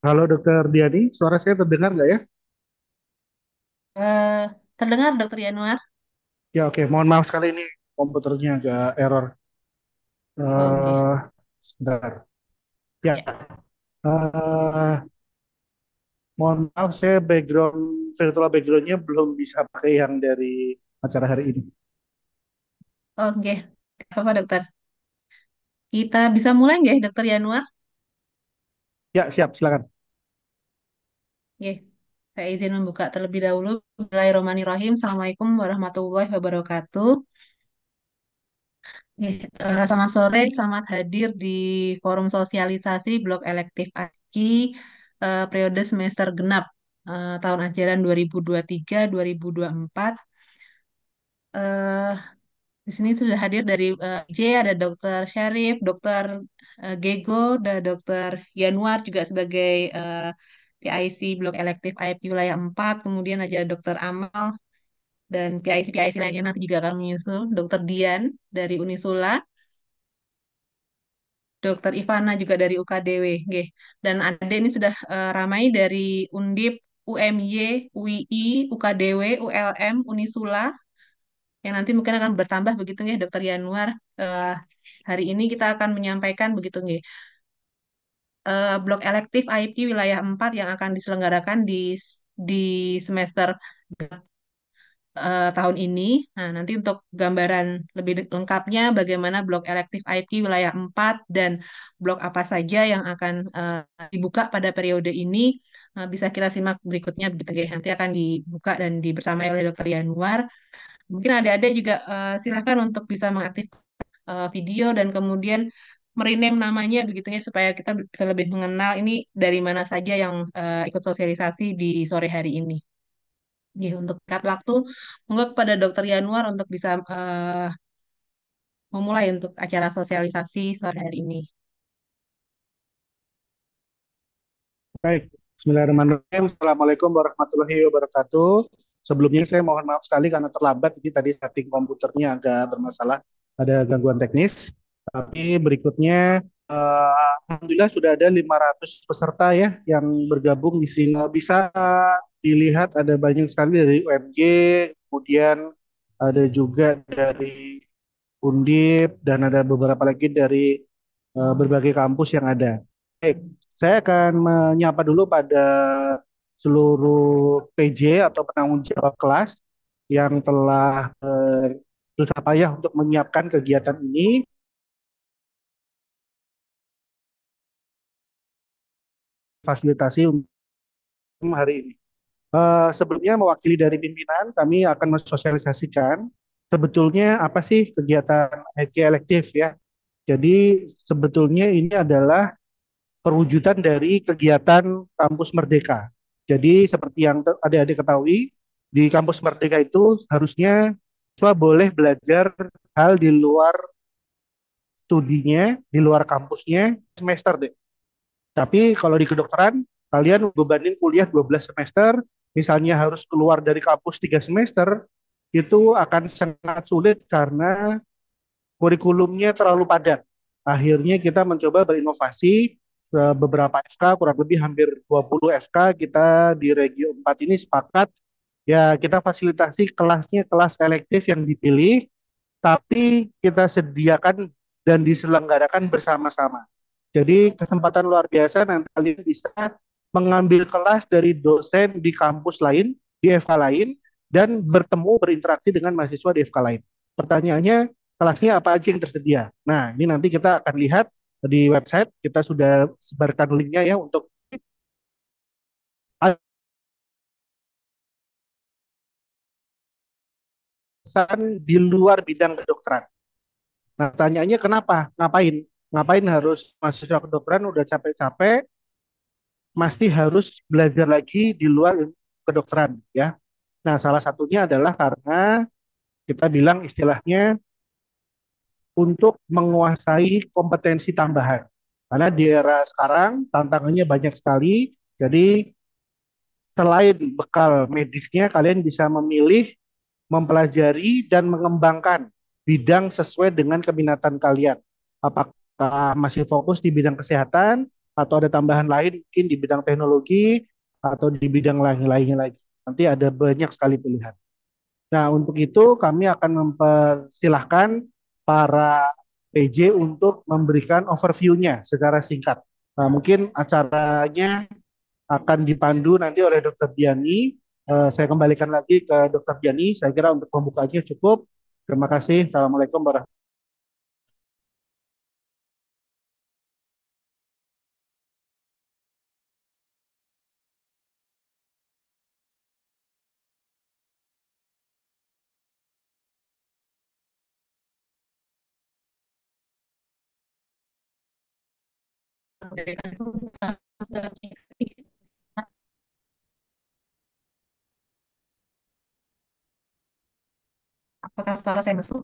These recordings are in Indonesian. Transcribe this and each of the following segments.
Halo Dokter Diani, suara saya terdengar nggak ya? Eh, Terdengar Dokter Yanuar? Ya oke, mohon maaf sekali ini komputernya agak error. Oke, eh Sebentar. Ya, ya. eh, mohon maaf saya virtual backgroundnya belum bisa pakai yang dari acara hari ini. Oke, apa Dokter? Kita bisa mulai nggak ya, Dokter Yanuar? Ya siap, silakan. Oke, saya izin membuka terlebih dahulu. Bismillahirrahmanirrahim. Assalamualaikum warahmatullahi wabarakatuh. Oke, selamat sore, selamat hadir di forum sosialisasi Blok Elektif AKI periode semester genap tahun ajaran 2023-2024. Eh, Di sini sudah hadir dari J, ada Dokter Syarif, Dokter Gego, dan Dokter Yanuar juga sebagai PIC Blok Elektif IP Wilayah 4. Kemudian ada Dokter Amal dan PIC lainnya nanti juga akan menyusul. Dokter Dian dari Unisula, Dokter Ivana juga dari UKDW. Nggih. Dan ada ini sudah ramai dari Undip, UMY, UII, UKDW, ULM, Unisula, yang nanti mungkin akan bertambah begitu ya Dokter Yanuar. Eh, Hari ini kita akan menyampaikan begitu nggih, blok elektif IP wilayah 4 yang akan diselenggarakan di semester tahun ini. Nah, nanti untuk gambaran lebih lengkapnya bagaimana blok elektif IP wilayah 4 dan blok apa saja yang akan dibuka pada periode ini, bisa kita simak berikutnya begitu ya. Nanti akan dibuka dan dibersamai oleh Dokter Yanuar. Mungkin adik-adik juga silakan untuk bisa mengaktifkan video dan kemudian merename namanya begitu ya supaya kita bisa lebih mengenal ini dari mana saja yang ikut sosialisasi di sore hari ini. Ya, untuk cut waktu, monggo kepada Dokter Yanuar untuk bisa memulai untuk acara sosialisasi sore hari ini. Baik, Bismillahirrahmanirrahim. Assalamualaikum warahmatullahi wabarakatuh. Sebelumnya saya mohon maaf sekali karena terlambat. Ini tadi setting komputernya agak bermasalah, ada gangguan teknis. Tapi berikutnya, Alhamdulillah sudah ada 500 peserta ya yang bergabung di sini. Bisa dilihat ada banyak sekali dari UMG, kemudian ada juga dari Undip, dan ada beberapa lagi dari berbagai kampus yang ada. Baik, saya akan menyapa dulu pada seluruh PJ atau penanggung jawab kelas yang telah susah payah untuk menyiapkan kegiatan ini, fasilitasi untuk hari ini. Sebelumnya mewakili dari pimpinan, kami akan mensosialisasikan sebetulnya apa sih kegiatan HK elektif ya. Jadi sebetulnya ini adalah perwujudan dari kegiatan Kampus Merdeka. Jadi seperti yang adik-adik ketahui, di Kampus Merdeka itu harusnya siswa boleh belajar hal di luar studinya, di luar kampusnya semester deh. Tapi kalau di kedokteran, kalian bebanin kuliah 12 semester, misalnya harus keluar dari kampus 3 semester, itu akan sangat sulit karena kurikulumnya terlalu padat. Akhirnya kita mencoba berinovasi beberapa FK, kurang lebih hampir 20 FK kita di Regio 4 ini sepakat ya kita fasilitasi kelasnya kelas elektif yang dipilih, tapi kita sediakan dan diselenggarakan bersama-sama. Jadi kesempatan luar biasa nanti kalian bisa mengambil kelas dari dosen di kampus lain, di FK lain, dan bertemu berinteraksi dengan mahasiswa di FK lain. Pertanyaannya, kelasnya apa aja yang tersedia? Nah, ini nanti kita akan lihat di website, kita sudah sebarkan linknya ya untuk alasan di luar bidang kedokteran. Nah, pertanyaannya kenapa? Ngapain? Ngapain harus mahasiswa kedokteran udah capek-capek masih harus belajar lagi di luar ilmu kedokteran ya. Nah, salah satunya adalah karena kita bilang istilahnya untuk menguasai kompetensi tambahan. Karena di era sekarang tantangannya banyak sekali. Jadi selain bekal medisnya, kalian bisa memilih, mempelajari, dan mengembangkan bidang sesuai dengan keminatan kalian. Apakah masih fokus di bidang kesehatan, atau ada tambahan lain mungkin di bidang teknologi atau di bidang lain-lainnya lagi. Nanti ada banyak sekali pilihan. Nah, untuk itu kami akan mempersilahkan para PJ untuk memberikan overview-nya secara singkat. Nah, mungkin acaranya akan dipandu nanti oleh Dr. Diani. Saya kembalikan lagi ke Dr. Diani. Saya kira untuk pembukaannya cukup. Terima kasih. Assalamualaikum warahmatullahi Apakah suara saya masuk?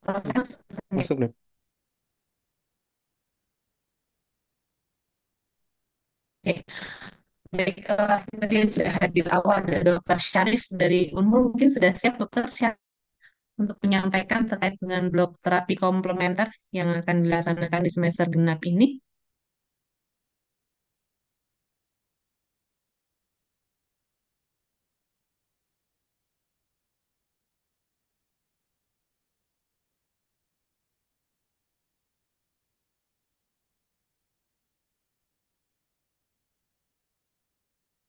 Suara saya masuk? Masuk deh. Oke, baik, tadi yang sudah hadir awal ada Dokter Syarif dari Unmul, mungkin sudah siap Dokter siap untuk menyampaikan terkait dengan blok terapi komplementer yang akan dilaksanakan di semester genap ini.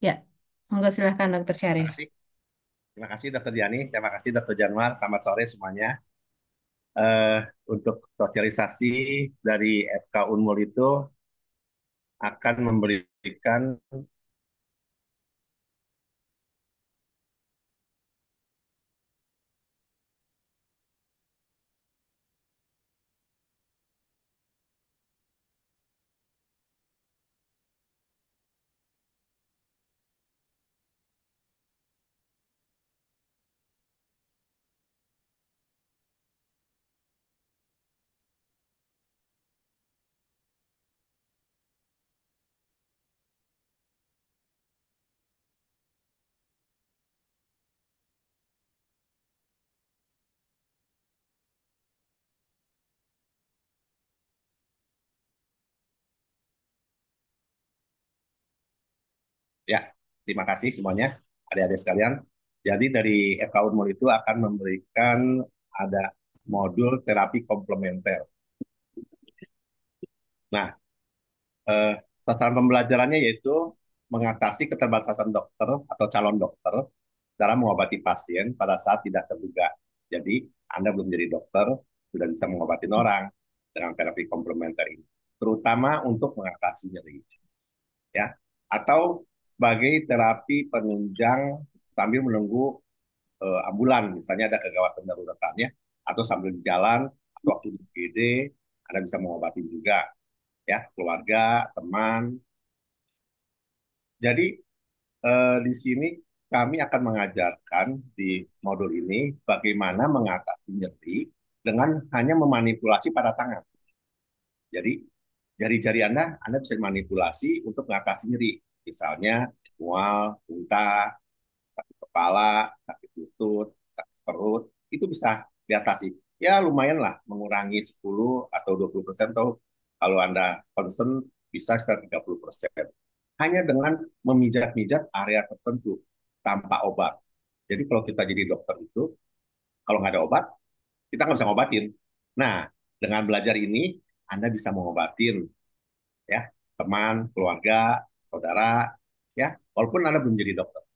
Ya, monggo silahkan Dokter Terima Syarif. kasih. Terima kasih Dr. Diani, terima kasih Dr. Januar. Selamat sore semuanya. Eh, untuk sosialisasi dari FK Unmul itu akan memberikan ya, terima kasih semuanya adik-adik sekalian. Jadi dari FK Unmul itu akan memberikan ada modul terapi komplementer. Nah, eh, sasaran pembelajarannya yaitu mengatasi keterbatasan dokter atau calon dokter dalam mengobati pasien pada saat tidak terduga. Jadi, Anda belum jadi dokter, sudah bisa mengobati orang dengan terapi komplementer ini, terutama untuk mengatasi nyeri, ya, atau sebagai terapi penunjang sambil menunggu ambulan, misalnya ada kegawatan daruratannya, atau sambil di jalan, atau waktu di UGD, Anda bisa mengobati juga, ya, keluarga, teman. Jadi di sini kami akan mengajarkan di modul ini bagaimana mengatasi nyeri dengan hanya memanipulasi pada tangan. Jadi jari-jari Anda bisa manipulasi untuk mengatasi nyeri. Misalnya mual, muntah, sakit kepala, sakit lutut, sakit perut, itu bisa diatasi. Ya lumayan lah mengurangi 10 atau 20%, atau kalau Anda concern bisa sekitar 30%. Hanya dengan memijat-mijat area tertentu tanpa obat. Jadi kalau kita jadi dokter itu, kalau nggak ada obat, kita nggak bisa ngobatin. Nah, dengan belajar ini, Anda bisa mengobatin, ya, teman, keluarga, saudara, ya, walaupun Anda belum jadi dokter.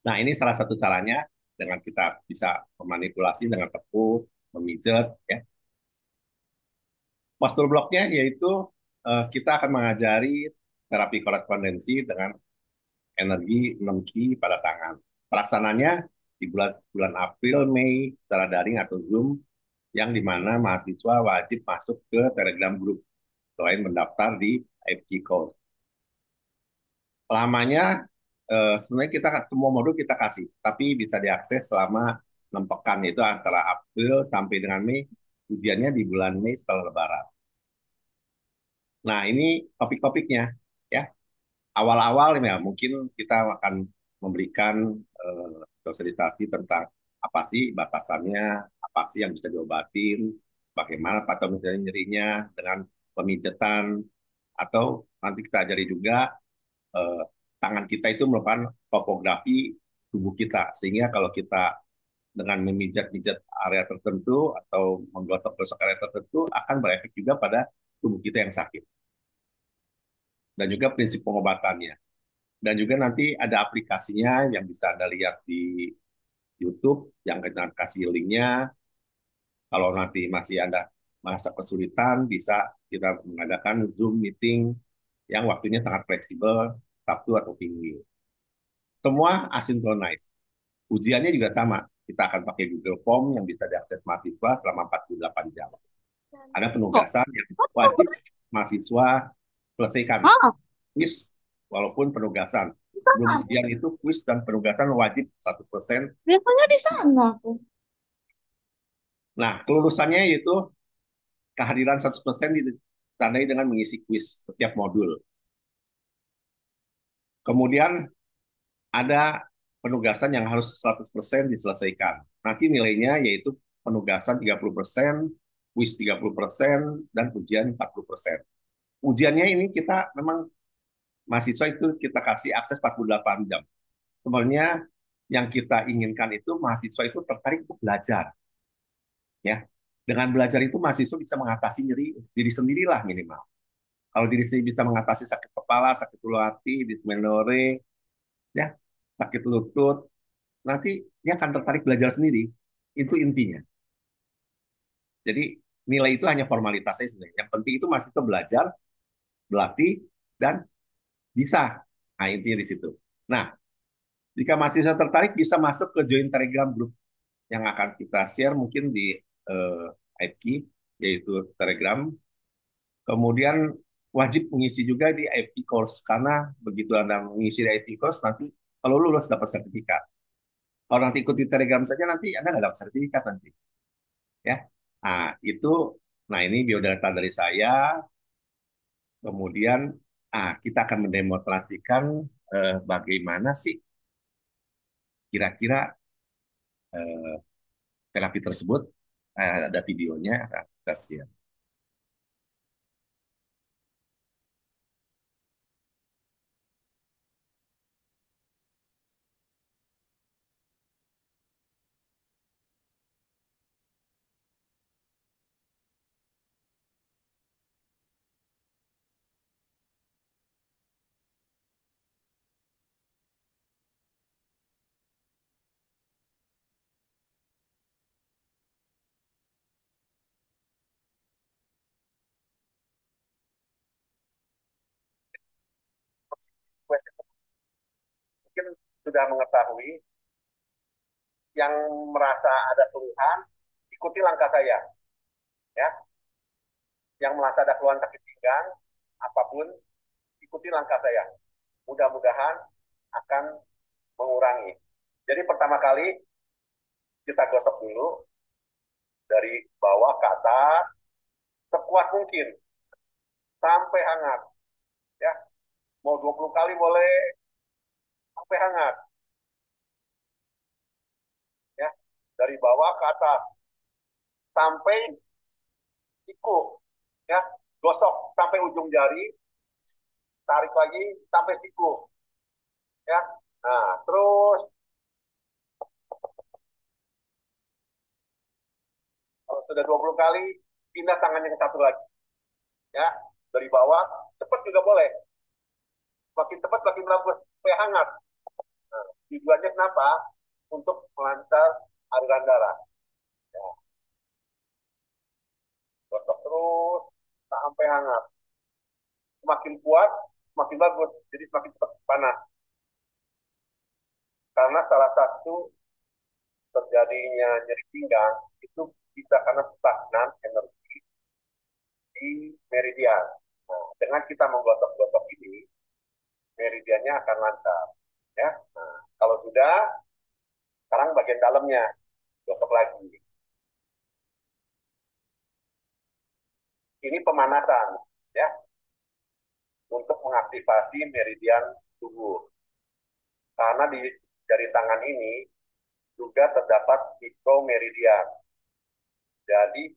Nah, ini salah satu caranya dengan kita bisa memanipulasi dengan tepuk, memijat, ya. Postur bloknya yaitu kita akan mengajari terapi korespondensi dengan energi 6 Ki pada tangan. Pelaksananya di bulan bulan April, Mei secara daring atau Zoom, yang dimana mahasiswa wajib masuk ke Telegram Group selain mendaftar di IFG Course. Lamanya sebenarnya kita semua modul kita kasih, tapi bisa diakses selama 6 pekan, yaitu antara April sampai dengan Mei. Ujiannya di bulan Mei setelah Lebaran. Nah, ini topik-topiknya, ya. Awal-awal ya mungkin kita akan memberikan sosialisasi tentang apa sih batasannya, apa sih yang bisa diobatin, bagaimana patologi nyerinya dengan pemijatan, atau nanti kita ajari juga eh, tangan kita itu merupakan topografi tubuh kita, sehingga kalau kita dengan memijat-mijat area tertentu atau menggosok-gosok area tertentu akan berefek juga pada tubuh kita yang sakit. Dan juga prinsip pengobatannya. Dan juga nanti ada aplikasinya yang bisa Anda lihat di YouTube, yang kita kasih linknya. Kalau nanti masih Anda merasa kesulitan, bisa kita mengadakan Zoom meeting yang waktunya sangat fleksibel, Sabtu atau Minggu. Semua asinkronis. Ujiannya juga sama. Kita akan pakai Google Form yang bisa diakses mahasiswa selama 48 jam. Ada penugasan yang wajib mahasiswa selesaikan. Quiz, walaupun penugasan. Belum ujian itu quiz dan penugasan wajib 100%. Biasanya di sana aku. Nah, kelulusannya yaitu kehadiran 100% ditandai dengan mengisi quiz setiap modul. Kemudian ada penugasan yang harus 100% diselesaikan. Nanti nilainya yaitu penugasan 30%, kuis 30%, dan ujian 40%. Ujiannya ini kita memang mahasiswa itu kita kasih akses 48 jam. Sebenarnya yang kita inginkan itu mahasiswa itu tertarik untuk belajar. Ya, dengan belajar itu mahasiswa bisa mengatasi nyeri diri sendirilah minimal. Kalau diri sendiri bisa mengatasi sakit kepala, sakit ulu hati, dismenore, ya, sakit lutut, nanti dia akan tertarik belajar sendiri. Itu intinya. Jadi nilai itu hanya formalitasnya sebenarnya. Yang penting itu mahasiswa belajar, berlatih, dan bisa. Nah, intinya di situ. Nah, jika mahasiswa tertarik bisa masuk ke join Telegram group yang akan kita share mungkin di IPK, yaitu Telegram. Kemudian wajib mengisi juga di IPK course, karena begitu Anda mengisi di IPK course, nanti kalau lulus dapat sertifikat. Kalau nanti ikuti Telegram saja, nanti Anda nggak dapat sertifikat nanti. Ya, nah itu, nah ini biodata dari saya. Kemudian kita akan mendemonstrasikan bagaimana sih kira-kira eh, terapi tersebut. Ada videonya, akan kita share. Mungkin sudah mengetahui, yang merasa ada keluhan, ikuti langkah saya. Ya, yang merasa ada keluhan sakit pinggang, apapun, ikuti langkah saya. Mudah-mudahan akan mengurangi. Jadi pertama kali kita gosok dulu dari bawah ke atas sekuat mungkin sampai hangat. Ya, mau 20 kali boleh sampai hangat. Ya, dari bawah ke atas sampai siku. Ya, gosok sampai ujung jari, tarik lagi sampai siku. Ya, nah terus kalau sudah 20 kali, pindah tangannya ke satu lagi. Ya, dari bawah, cepat juga boleh. Makin cepat, makin bagus, supaya hangat. Nah, tujuannya kenapa? Untuk melancar aliran darah. Ya, gosok terus sampai hangat. Semakin kuat, semakin bagus. Jadi semakin cepat panas. Karena salah satu terjadinya nyeri pinggang itu bisa karena stagnan energi di meridian. Nah, dengan kita menggosok-gosok ini, meridiannya akan lancar. Ya, nah, kalau sudah, sekarang bagian dalamnya gosok lagi. Ini pemanasan, ya, untuk mengaktifasi meridian tubuh. Karena di jari tangan ini juga terdapat mikromeridian. Jadi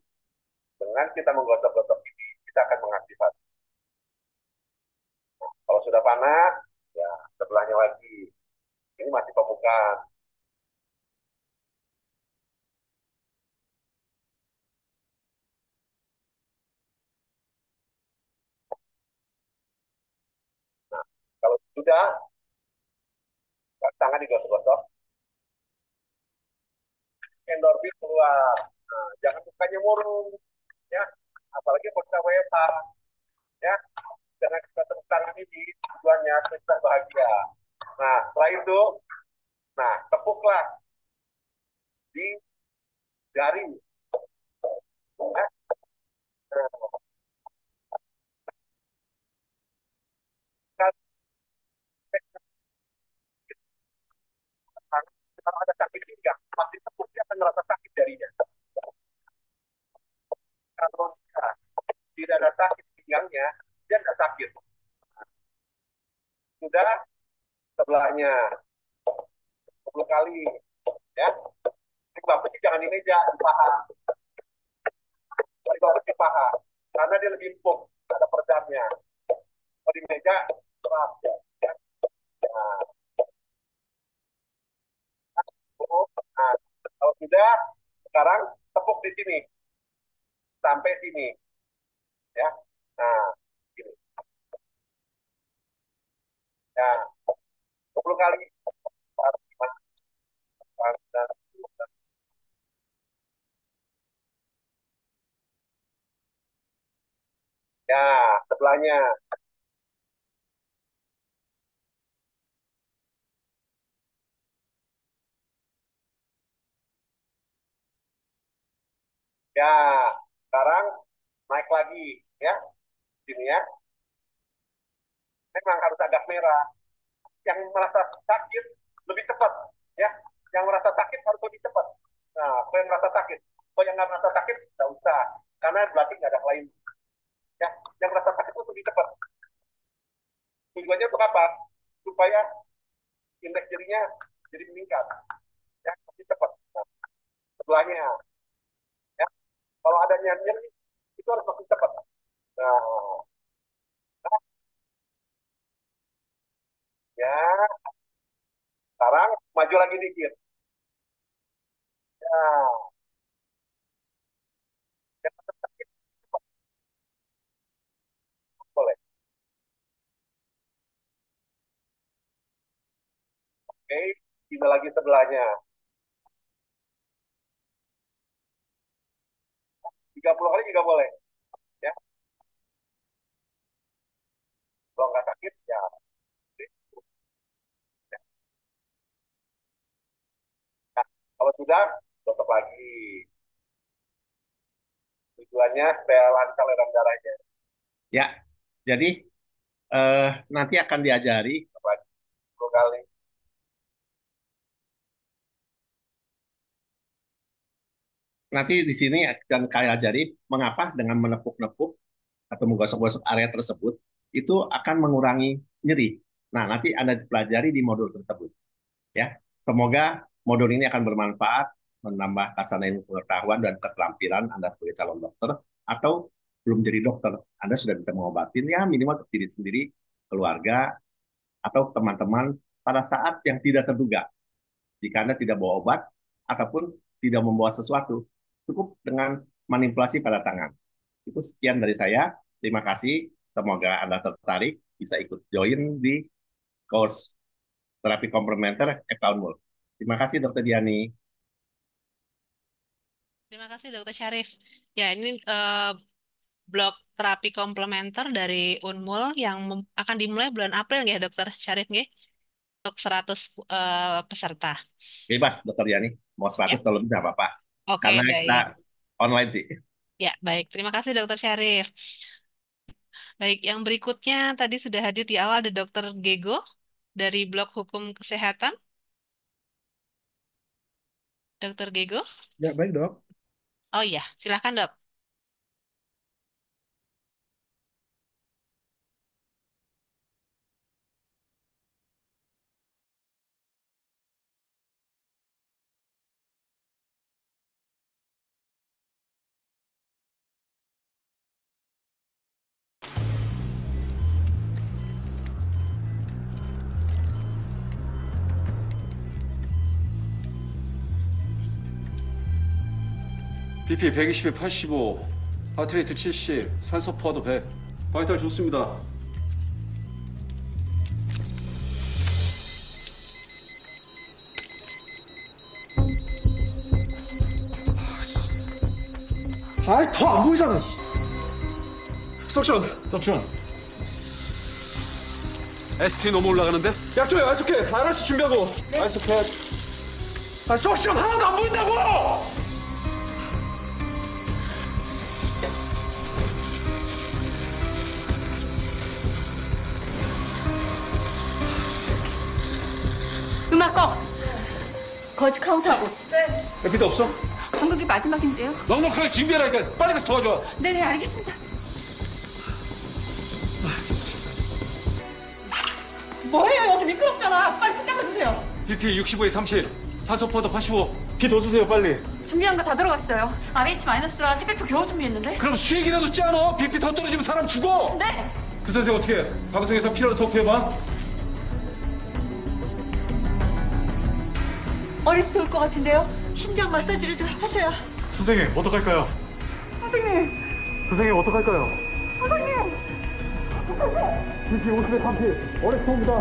dengan kita menggosok-gosok ini, kita akan mengaktifkan. Kalau sudah panas, ya sebelahnya lagi. Ini masih pembukaan. Nah, kalau sudah, tangan digosok-gosok, endorfin keluar. Nah, jangan mukanya murung, ya. Apalagi pasca WFH, ya. Dengan kita tepuk tangan ini, tujuannya kita bahagia. Nah, setelah itu, nah, tepuklah di jari. Ya. Nah, kalau ada sakit pinggang, pasti tepuknya akan merasa sakit jarinya. Kalau tidak ada sakit pinggangnya, dia tidak sakit. Sudah sebelahnya 10 kali, ya. Bagus sih jangan di meja, di paha. Bagus di paha, karena dia lebih empuk, ada peredamnya. Kalau di meja, keras, ya. Nah, nah, kalau sudah, sekarang tepuk di sini, sampai sini, ya. Nah, gini. Ya, 10 kali. Ya, sebelahnya. Ya, sekarang naik lagi, ya. Sini ya. Memang harus agak merah. Yang merasa sakit lebih cepat, ya. Yang merasa sakit harus lebih cepat. Nah, kalau yang merasa sakit, kalau yang nggak merasa sakit nggak usah, karena berarti nggak ada klaim. Ya, yang merasa sakit itu lebih cepat. Tujuannya untuk apa? Supaya indeks jadinya jadi meningkat, ya lebih cepat. Nah, sebelahnya, ya. Kalau ada nyeri itu harus lebih cepat. Nah, ya sekarang maju lagi dikit. Ya, ya boleh. Oke, ini lagi sebelahnya. 30 kali juga boleh. Ya, kalau nggak sakit, ya. Nah, kalau sudah, tutup lagi. Tujuannya supaya lancar aliran darahnya. Ya, jadi nanti akan diajari 10 kali. Nanti di sini akan kalian ajari mengapa dengan menepuk-nepuk atau menggosok-gosok area tersebut itu akan mengurangi nyeri. Nah, nanti Anda pelajari di modul tersebut. Ya, semoga modul ini akan bermanfaat, menambah kasan ilmu pengetahuan dan keterampilan Anda sebagai calon dokter atau belum jadi dokter. Anda sudah bisa mengobatin ya minimal untuk diri sendiri, keluarga, atau teman-teman pada saat yang tidak terduga. Jika Anda tidak bawa obat ataupun tidak membawa sesuatu, cukup dengan manipulasi pada tangan. Itu sekian dari saya. Terima kasih. Semoga Anda tertarik bisa ikut join di course terapi komplementer Accountable. Terima kasih, Dokter Diani. Terima kasih Dokter Syarif. Ya, ini blok terapi komplementer dari Unmul yang akan dimulai bulan April ya Dokter Syarif nggih? Untuk 100 peserta. Bebas, Dokter Diani. Mau Ya, 100 kalau lebih nggak apa-apa. oke Karena kita baik. online sih. Ya, baik. Terima kasih Dokter Syarif. Baik, yang berikutnya tadi sudah hadir di awal ada Dokter Gego dari Blok Hukum Kesehatan. Dokter Gego. Ya, baik, Dok. Oh iya, silakan Dok. BP 120에 85, 하트레이트 70, 산소 포화도 100. 바이탈 좋습니다. 아이, 더 안 보이잖아. 석션. ST 너무 올라가는데? 약초에 아이소켓, RS 준비하고. 네. 아이소켓. 아, 석션 하나도 안 보인다고! 음악 꺼! 거즈 카운트하고. 네. 에피도 없어? 방금이 마지막인데요. 넉넉하게 준비해라니까. 빨리 가서 도와줘. 네네, 알겠습니다. 뭐예요? 여기 미끄럽잖아. 빨리 피 닦아주세요. BP 65에 30, 산소 포화도 85. 피 더 주세요, 빨리. 준비한 거 다 들어갔어요. RH-라 색깔도 겨우 준비했는데. 그럼 수액이라도 짜너. BP 더 떨어지면 사람 죽어. 네! 그 선생 어떻게 해? 방송에서 필요한 토크 해봐. 어리스트 올 것 같은데요. 심장 마사지를 좀 하셔야. 선생님, 어떡할까요? 선생님, 어떡할까요? BP 50에 30, 어레스트입니다.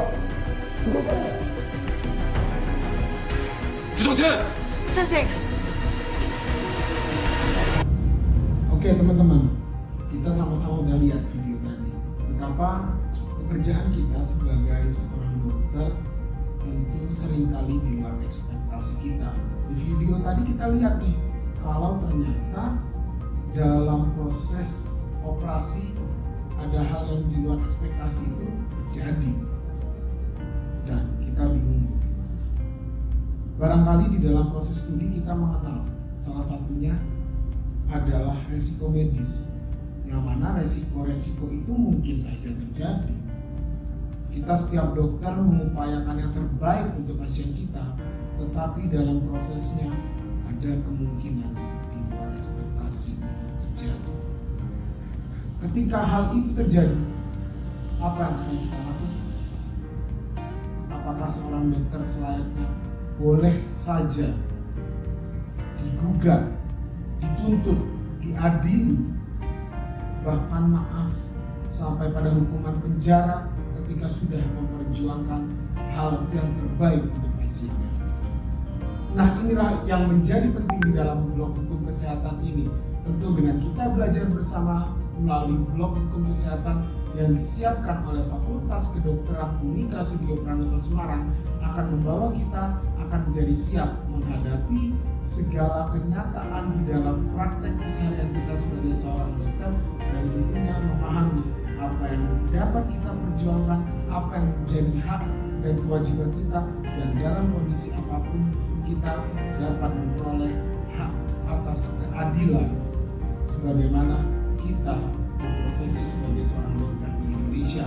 주선생! 선생. Oke teman-teman, kita sama-sama udah lihat video tadi betapa pekerjaan kita sebagai seorang dokter tentu seringkali di luar ekspektasi kita. Di video tadi kita lihat nih, kalau ternyata dalam proses operasi ada hal yang di luar ekspektasi itu terjadi dan kita bingung bagaimana. Barangkali di dalam proses studi kita mengenal salah satunya adalah resiko medis, yang mana resiko-resiko itu mungkin saja terjadi. Kita setiap dokter mengupayakan yang terbaik untuk pasien kita, tetapi dalam prosesnya ada kemungkinan di luar ekspektasi terjadi. Ketika hal itu terjadi, apa yang akan kita lakukan? Apakah seorang dokter selayaknya boleh saja digugat, dituntut, diadili, bahkan maaf sampai pada hukuman penjara ketika sudah memperjuangkan hal yang terbaik untuk pasien? Nah, inilah yang menjadi penting di dalam blok hukum kesehatan ini. Tentu dengan kita belajar bersama melalui blok hukum kesehatan yang disiapkan oleh Fakultas Kedokteran Unika Sugio Pranoto Semarang akan membawa kita akan menjadi siap menghadapi segala kenyataan di dalam praktek keseharian kita sebagai seorang dokter, dan tentunya memahami apa yang dapat kita perjuangkan, apa yang menjadi hak dan kewajiban kita, dan dalam kondisi apapun kita dapat memperoleh hak atas keadilan sebagaimana kita berprofesi sebagai seorang dokter di Indonesia.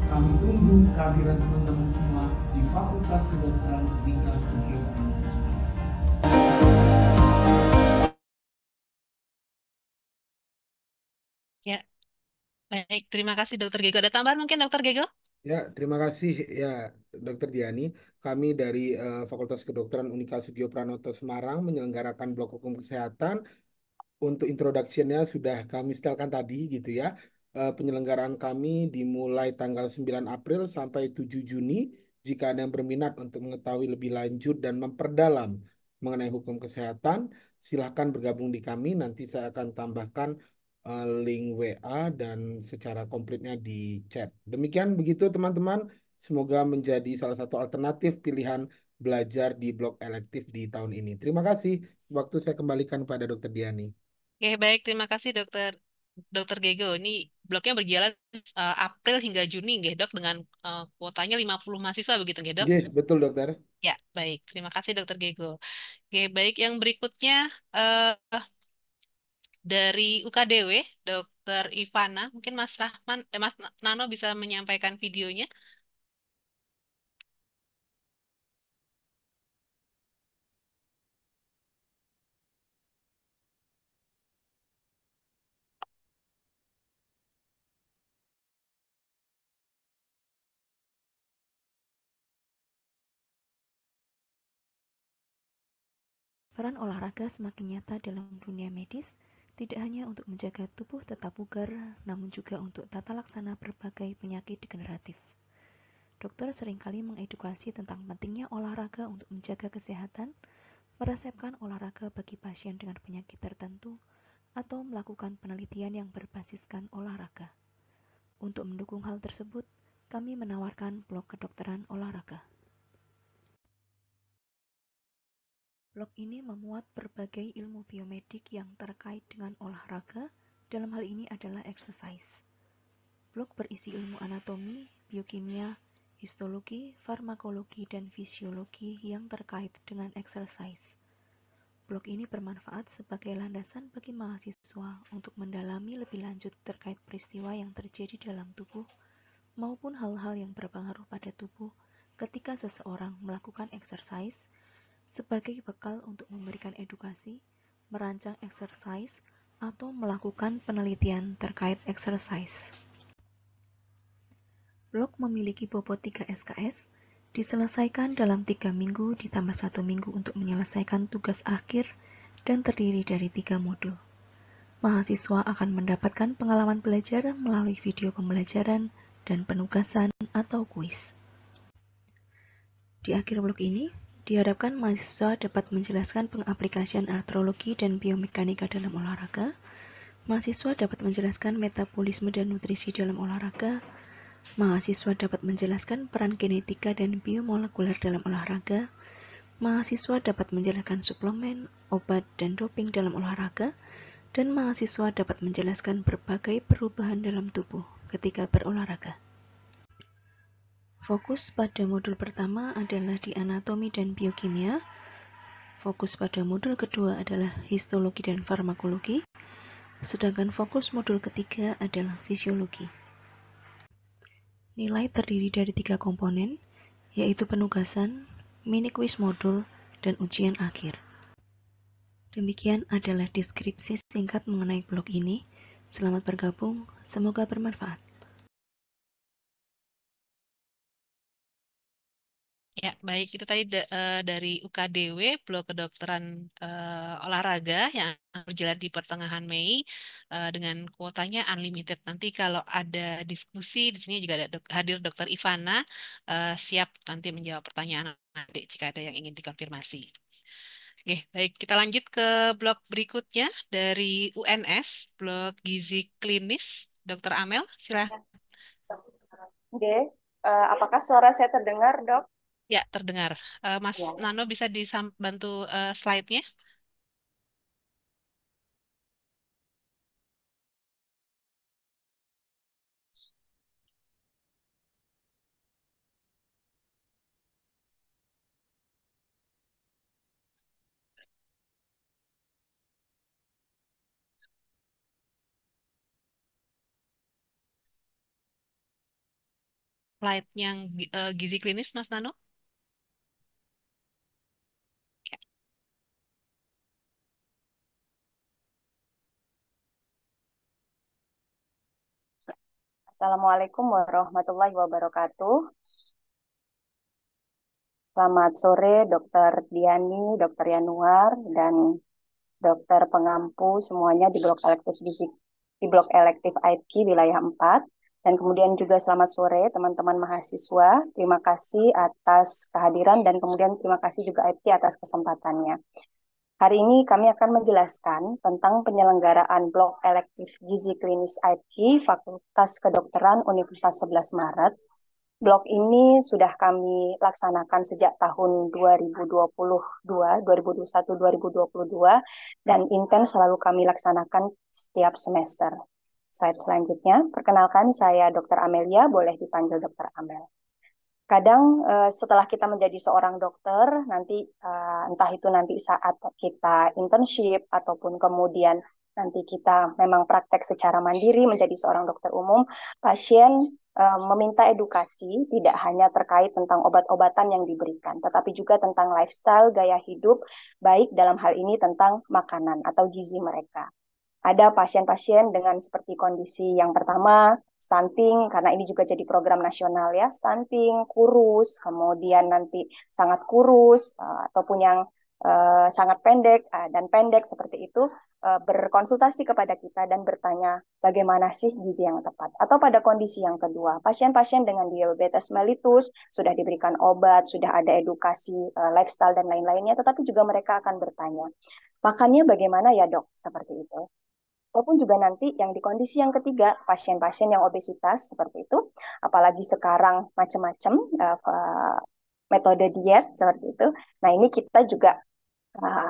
Kami tunggu kehadiran teman-teman semua di Fakultas Kedokteran Unika Sugio Pranoto Semarang. Ya, baik. Terima kasih Dokter Gego. Ada tambahan mungkin Dokter Gego? Ya, terima kasih ya Dokter Diani. Kami dari Fakultas Kedokteran Unika Sugio Pranoto Semarang menyelenggarakan blok hukum kesehatan. Untuk introduction-nya sudah kami setelkan tadi gitu ya. Penyelenggaraan kami dimulai tanggal 9 April sampai 7 Juni. Jika ada yang berminat untuk mengetahui lebih lanjut dan memperdalam mengenai hukum kesehatan, silahkan bergabung di kami. Nanti saya akan tambahkan link WA dan secara komplitnya di chat. Demikian begitu teman-teman. Semoga menjadi salah satu alternatif pilihan belajar di blok elektif di tahun ini. Terima kasih. Waktu saya kembalikan pada Dr. Diani. Oke, baik. Terima kasih Dokter Gego. Ini bloknya berjalan April hingga Juni, nggih, Dok, dengan kuotanya 50 mahasiswa begitu, nggih, Dok? Oke, betul dokter. Ya, baik. Terima kasih Dokter Gego. Oke, baik. Yang berikutnya eh, dari UKDW, Dokter Ivana. Mungkin Mas Rahman, Mas Nano bisa menyampaikan videonya. Peran olahraga semakin nyata dalam dunia medis, tidak hanya untuk menjaga tubuh tetap bugar, namun juga untuk tata laksana berbagai penyakit degeneratif. Dokter seringkali mengedukasi tentang pentingnya olahraga untuk menjaga kesehatan, meresepkan olahraga bagi pasien dengan penyakit tertentu, atau melakukan penelitian yang berbasiskan olahraga. Untuk mendukung hal tersebut, kami menawarkan blog kedokteran olahraga. Blog ini memuat berbagai ilmu biomedik yang terkait dengan olahraga, dalam hal ini adalah exercise. Blog berisi ilmu anatomi, biokimia, histologi, farmakologi, dan fisiologi yang terkait dengan exercise. Blog ini bermanfaat sebagai landasan bagi mahasiswa untuk mendalami lebih lanjut terkait peristiwa yang terjadi dalam tubuh maupun hal-hal yang berpengaruh pada tubuh ketika seseorang melakukan exercise, sebagai bekal untuk memberikan edukasi, merancang exercise, atau melakukan penelitian terkait exercise. Blog memiliki bobot 3 SKS, diselesaikan dalam 3 minggu ditambah 1 minggu untuk menyelesaikan tugas akhir dan terdiri dari 3 modul. Mahasiswa akan mendapatkan pengalaman belajar melalui video pembelajaran dan penugasan atau kuis. Di akhir blog ini, diharapkan mahasiswa dapat menjelaskan pengaplikasian artrologi dan biomekanika dalam olahraga, mahasiswa dapat menjelaskan metabolisme dan nutrisi dalam olahraga, mahasiswa dapat menjelaskan peran genetika dan biomolekuler dalam olahraga, mahasiswa dapat menjelaskan suplemen, obat, dan doping dalam olahraga, dan mahasiswa dapat menjelaskan berbagai perubahan dalam tubuh ketika berolahraga. Fokus pada modul pertama adalah di anatomi dan biokimia. Fokus pada modul kedua adalah histologi dan farmakologi. Sedangkan fokus modul ketiga adalah fisiologi. Nilai terdiri dari 3 komponen, yaitu penugasan, mini kuis modul, dan ujian akhir. Demikian adalah deskripsi singkat mengenai blog ini. Selamat bergabung, semoga bermanfaat. Ya, baik. Itu tadi dari UKDW, blog kedokteran olahraga yang berjalan di pertengahan Mei dengan kuotanya unlimited. Nanti kalau ada diskusi, di sini juga ada hadir Dokter Ivana, siap nanti menjawab pertanyaan adik jika ada yang ingin dikonfirmasi. Oke, baik. Kita lanjut ke blog berikutnya dari UNS, blog gizi klinis. Dokter Amel, silakan. Oke, apakah suara saya terdengar, Dok? Ya, terdengar. Mas Ya. Nano bisa dibantu slide-nya? Slide yang gizi klinis, Mas Nano? Ya. Assalamualaikum warahmatullahi wabarakatuh. Selamat sore, Dokter Diani, Dokter Yanuar, dan Dokter Pengampu semuanya di blok elektif IP wilayah 4. Dan kemudian juga selamat sore teman-teman mahasiswa. Terima kasih atas kehadiran dan kemudian terima kasih juga IP atas kesempatannya. Hari ini kami akan menjelaskan tentang penyelenggaraan blok elektif gizi klinis IP Fakultas Kedokteran Universitas 11 Maret. Blok ini sudah kami laksanakan sejak tahun 2021-2022 dan intens selalu kami laksanakan setiap semester. Slide selanjutnya, perkenalkan saya Dr. Amelia, boleh dipanggil Dr. Amel. Kadang setelah kita menjadi seorang dokter, nanti entah itu nanti saat kita internship ataupun kemudian nanti kita memang praktek secara mandiri menjadi seorang dokter umum, pasien meminta edukasi tidak hanya terkait tentang obat-obatan yang diberikan, tetapi juga tentang lifestyle, gaya hidup, baik dalam hal ini tentang makanan atau gizi mereka. Ada pasien-pasien dengan seperti kondisi yang pertama, stunting, karena ini juga jadi program nasional ya, stunting, kurus, kemudian nanti sangat kurus, ataupun yang sangat pendek dan pendek seperti itu berkonsultasi kepada kita dan bertanya bagaimana sih gizi yang tepat. Atau pada kondisi yang kedua, pasien-pasien dengan diabetes mellitus sudah diberikan obat, sudah ada edukasi lifestyle dan lain-lainnya, tetapi juga mereka akan bertanya, makannya bagaimana ya dok? Seperti itu. Ataupun juga nanti yang di kondisi yang ketiga, pasien-pasien yang obesitas seperti itu, apalagi sekarang macam-macam metode diet seperti itu. Nah ini kita juga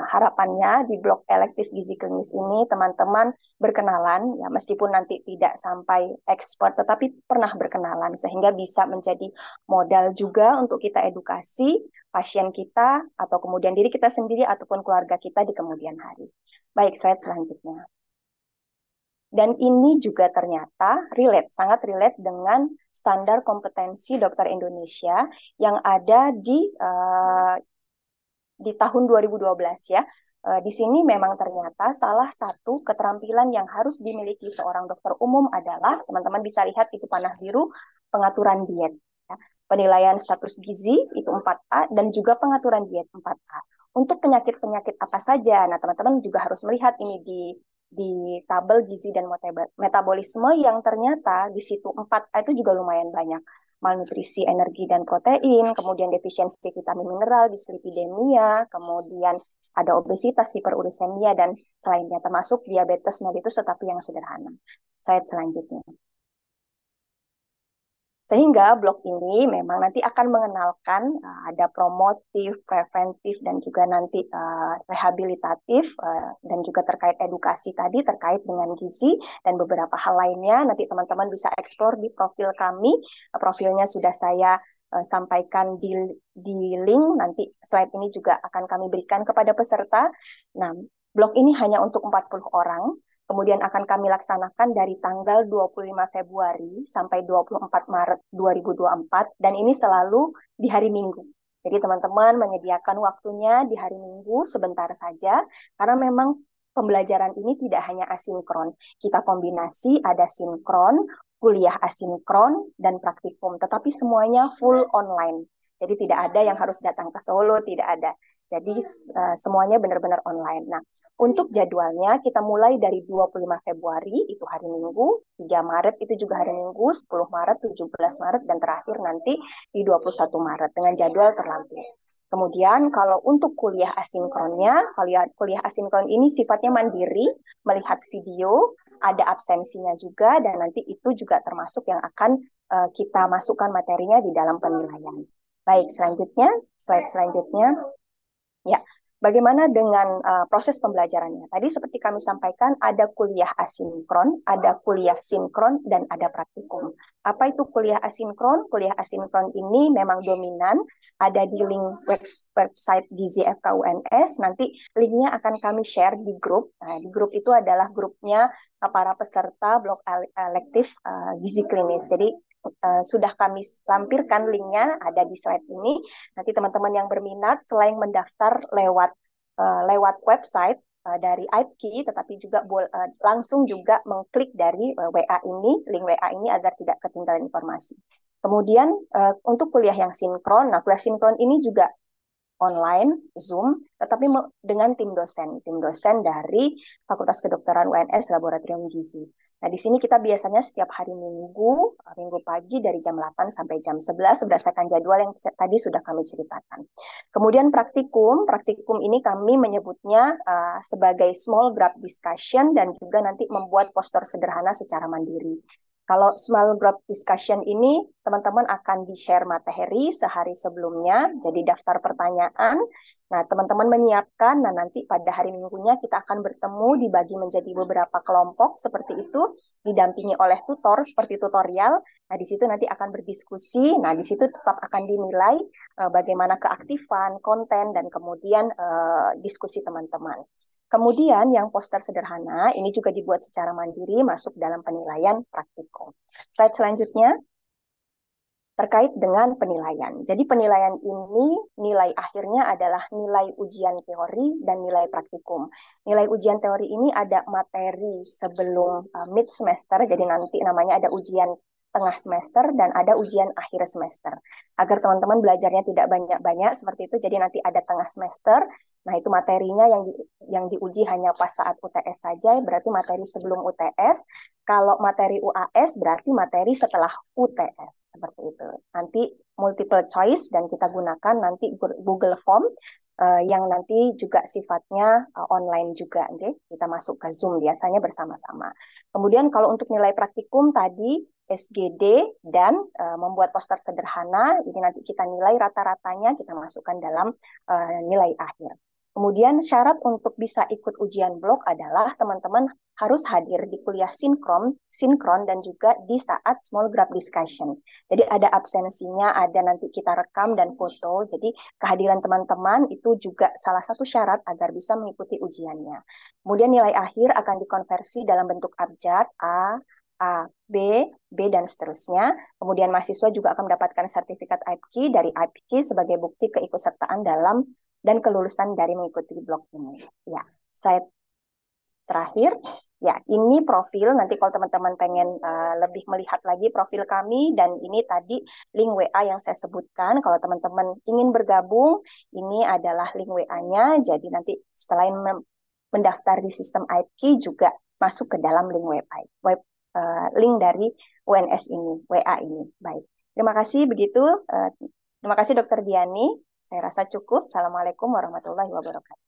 harapannya di blok elektif gizi klinis ini teman-teman berkenalan, ya meskipun nanti tidak sampai expert, tetapi pernah berkenalan sehingga bisa menjadi modal juga untuk kita edukasi pasien kita atau kemudian diri kita sendiri ataupun keluarga kita di kemudian hari. Baik, slide selanjutnya. Dan ini juga ternyata sangat relate dengan standar kompetensi dokter Indonesia yang ada di tahun 2012 ya. Di sini memang ternyata salah satu keterampilan yang harus dimiliki seorang dokter umum adalah, teman-teman bisa lihat itu panah biru, pengaturan diet. Ya. Penilaian status gizi itu 4A dan juga pengaturan diet 4A. Untuk penyakit-penyakit apa saja, nah teman-teman juga harus melihat ini di tabel gizi dan metabolisme yang ternyata di situ 4A itu juga lumayan banyak. Malnutrisi energi dan protein, kemudian defisiensi vitamin mineral, dislipidemia, kemudian ada obesitas, hiperuricemia, dan selainnya termasuk diabetes mellitus tetapi yang sederhana. Slide selanjutnya. Sehingga blok ini memang nanti akan mengenalkan ada promotif, preventif, dan juga nanti rehabilitatif, dan juga terkait edukasi tadi, terkait dengan gizi, dan beberapa hal lainnya. Nanti teman-teman bisa eksplor di profil kami. Profilnya sudah saya sampaikan di link. Nanti slide ini juga akan kami berikan kepada peserta. Nah, blok ini hanya untuk 40 orang. Kemudian akan kami laksanakan dari tanggal 25 Februari sampai 24 Maret 2024, dan ini selalu di hari Minggu. Jadi teman-teman menyediakan waktunya di hari Minggu sebentar saja, karena memang pembelajaran ini tidak hanya asinkron. Kita kombinasi, ada sinkron, kuliah asinkron, dan praktikum. Tetapi semuanya full online. Jadi tidak ada yang harus datang ke Solo, tidak ada. Jadi semuanya benar-benar online. Nah, untuk jadwalnya kita mulai dari 25 Februari, itu hari Minggu, 3 Maret itu juga hari Minggu, 10 Maret, 17 Maret, dan terakhir nanti di 21 Maret dengan jadwal terlampir. Kemudian kalau untuk kuliah asinkronnya, kuliah asinkron ini sifatnya mandiri, melihat video, ada absensinya juga, dan nanti itu juga termasuk yang akan kita masukkan materinya di dalam penilaian. Baik, selanjutnya, slide selanjutnya. Ya, bagaimana dengan proses pembelajarannya? Tadi seperti kami sampaikan, ada kuliah asinkron, ada kuliah sinkron, dan ada praktikum. Apa itu kuliah asinkron? Kuliah asinkron ini memang dominan, ada di link website Gizi FKUNS. Nanti linknya akan kami share di grup. Nah, di grup itu adalah grupnya para peserta blok elektif gizi klinis. Jadi sudah kami lampirkan linknya, ada di slide ini. Nanti teman-teman yang berminat selain mendaftar lewat website dari AIPKI, tetapi juga langsung juga mengklik dari WA ini, link WA ini agar tidak ketinggalan informasi. Kemudian untuk kuliah yang sinkron, nah kuliah sinkron ini juga online, Zoom, tetapi dengan tim dosen dari Fakultas Kedokteran UNS Laboratorium Gizi. Nah, di sini kita biasanya setiap hari Minggu pagi dari jam 8 sampai jam 11 berdasarkan jadwal yang tadi sudah kami ceritakan. Kemudian praktikum ini kami menyebutnya sebagai small group discussion dan juga nanti membuat poster sederhana secara mandiri. Kalau small group discussion ini, teman-teman akan di-share materi sehari sebelumnya, jadi daftar pertanyaan. Nah, teman-teman menyiapkan, nah nanti pada hari Minggunya kita akan bertemu, dibagi menjadi beberapa kelompok, seperti itu, didampingi oleh tutor, seperti tutorial. Nah, di situ nanti akan berdiskusi, nah di situ tetap akan dinilai bagaimana keaktifan, konten, dan kemudian diskusi teman-teman. Kemudian yang poster sederhana ini juga dibuat secara mandiri masuk dalam penilaian praktikum. Slide selanjutnya terkait dengan penilaian. Jadi penilaian ini nilai akhirnya adalah nilai ujian teori dan nilai praktikum. Nilai ujian teori ini ada materi sebelum mid semester, jadi nanti namanya ada ujian tengah semester dan ada ujian akhir semester. Agar teman-teman belajarnya tidak banyak-banyak seperti itu, jadi nanti ada tengah semester. Nah, itu materinya yang diuji hanya pas saat UTS saja, berarti materi sebelum UTS. Kalau materi UAS berarti materi setelah UTS, seperti itu. Nanti multiple choice dan kita gunakan nanti Google Form yang nanti juga sifatnya online juga, okay? Kita masuk ke Zoom biasanya bersama-sama. Kemudian kalau untuk nilai praktikum tadi SGD dan membuat poster sederhana, ini nanti kita nilai rata-ratanya kita masukkan dalam nilai akhir. Kemudian syarat untuk bisa ikut ujian blok adalah teman-teman harus hadir di kuliah sinkron dan juga di saat small group discussion. Jadi ada absensinya, ada nanti kita rekam dan foto. Jadi kehadiran teman-teman itu juga salah satu syarat agar bisa mengikuti ujiannya. Kemudian nilai akhir akan dikonversi dalam bentuk abjad A, B, dan seterusnya. Kemudian mahasiswa juga akan mendapatkan sertifikat IPK dari IPK sebagai bukti keikutsertaan dalam dan kelulusan dari mengikuti blok ini. Ya, saya terakhir, ya ini profil. Nanti kalau teman-teman pengen lebih melihat lagi profil kami, dan ini tadi link WA yang saya sebutkan. Kalau teman-teman ingin bergabung, ini adalah link WA-nya. Jadi nanti setelah mendaftar di sistem IPK juga masuk ke dalam link link dari UNS ini, WA ini. Baik, terima kasih begitu. Terima kasih Dokter Diani. Saya rasa cukup. Assalamualaikum warahmatullahi wabarakatuh.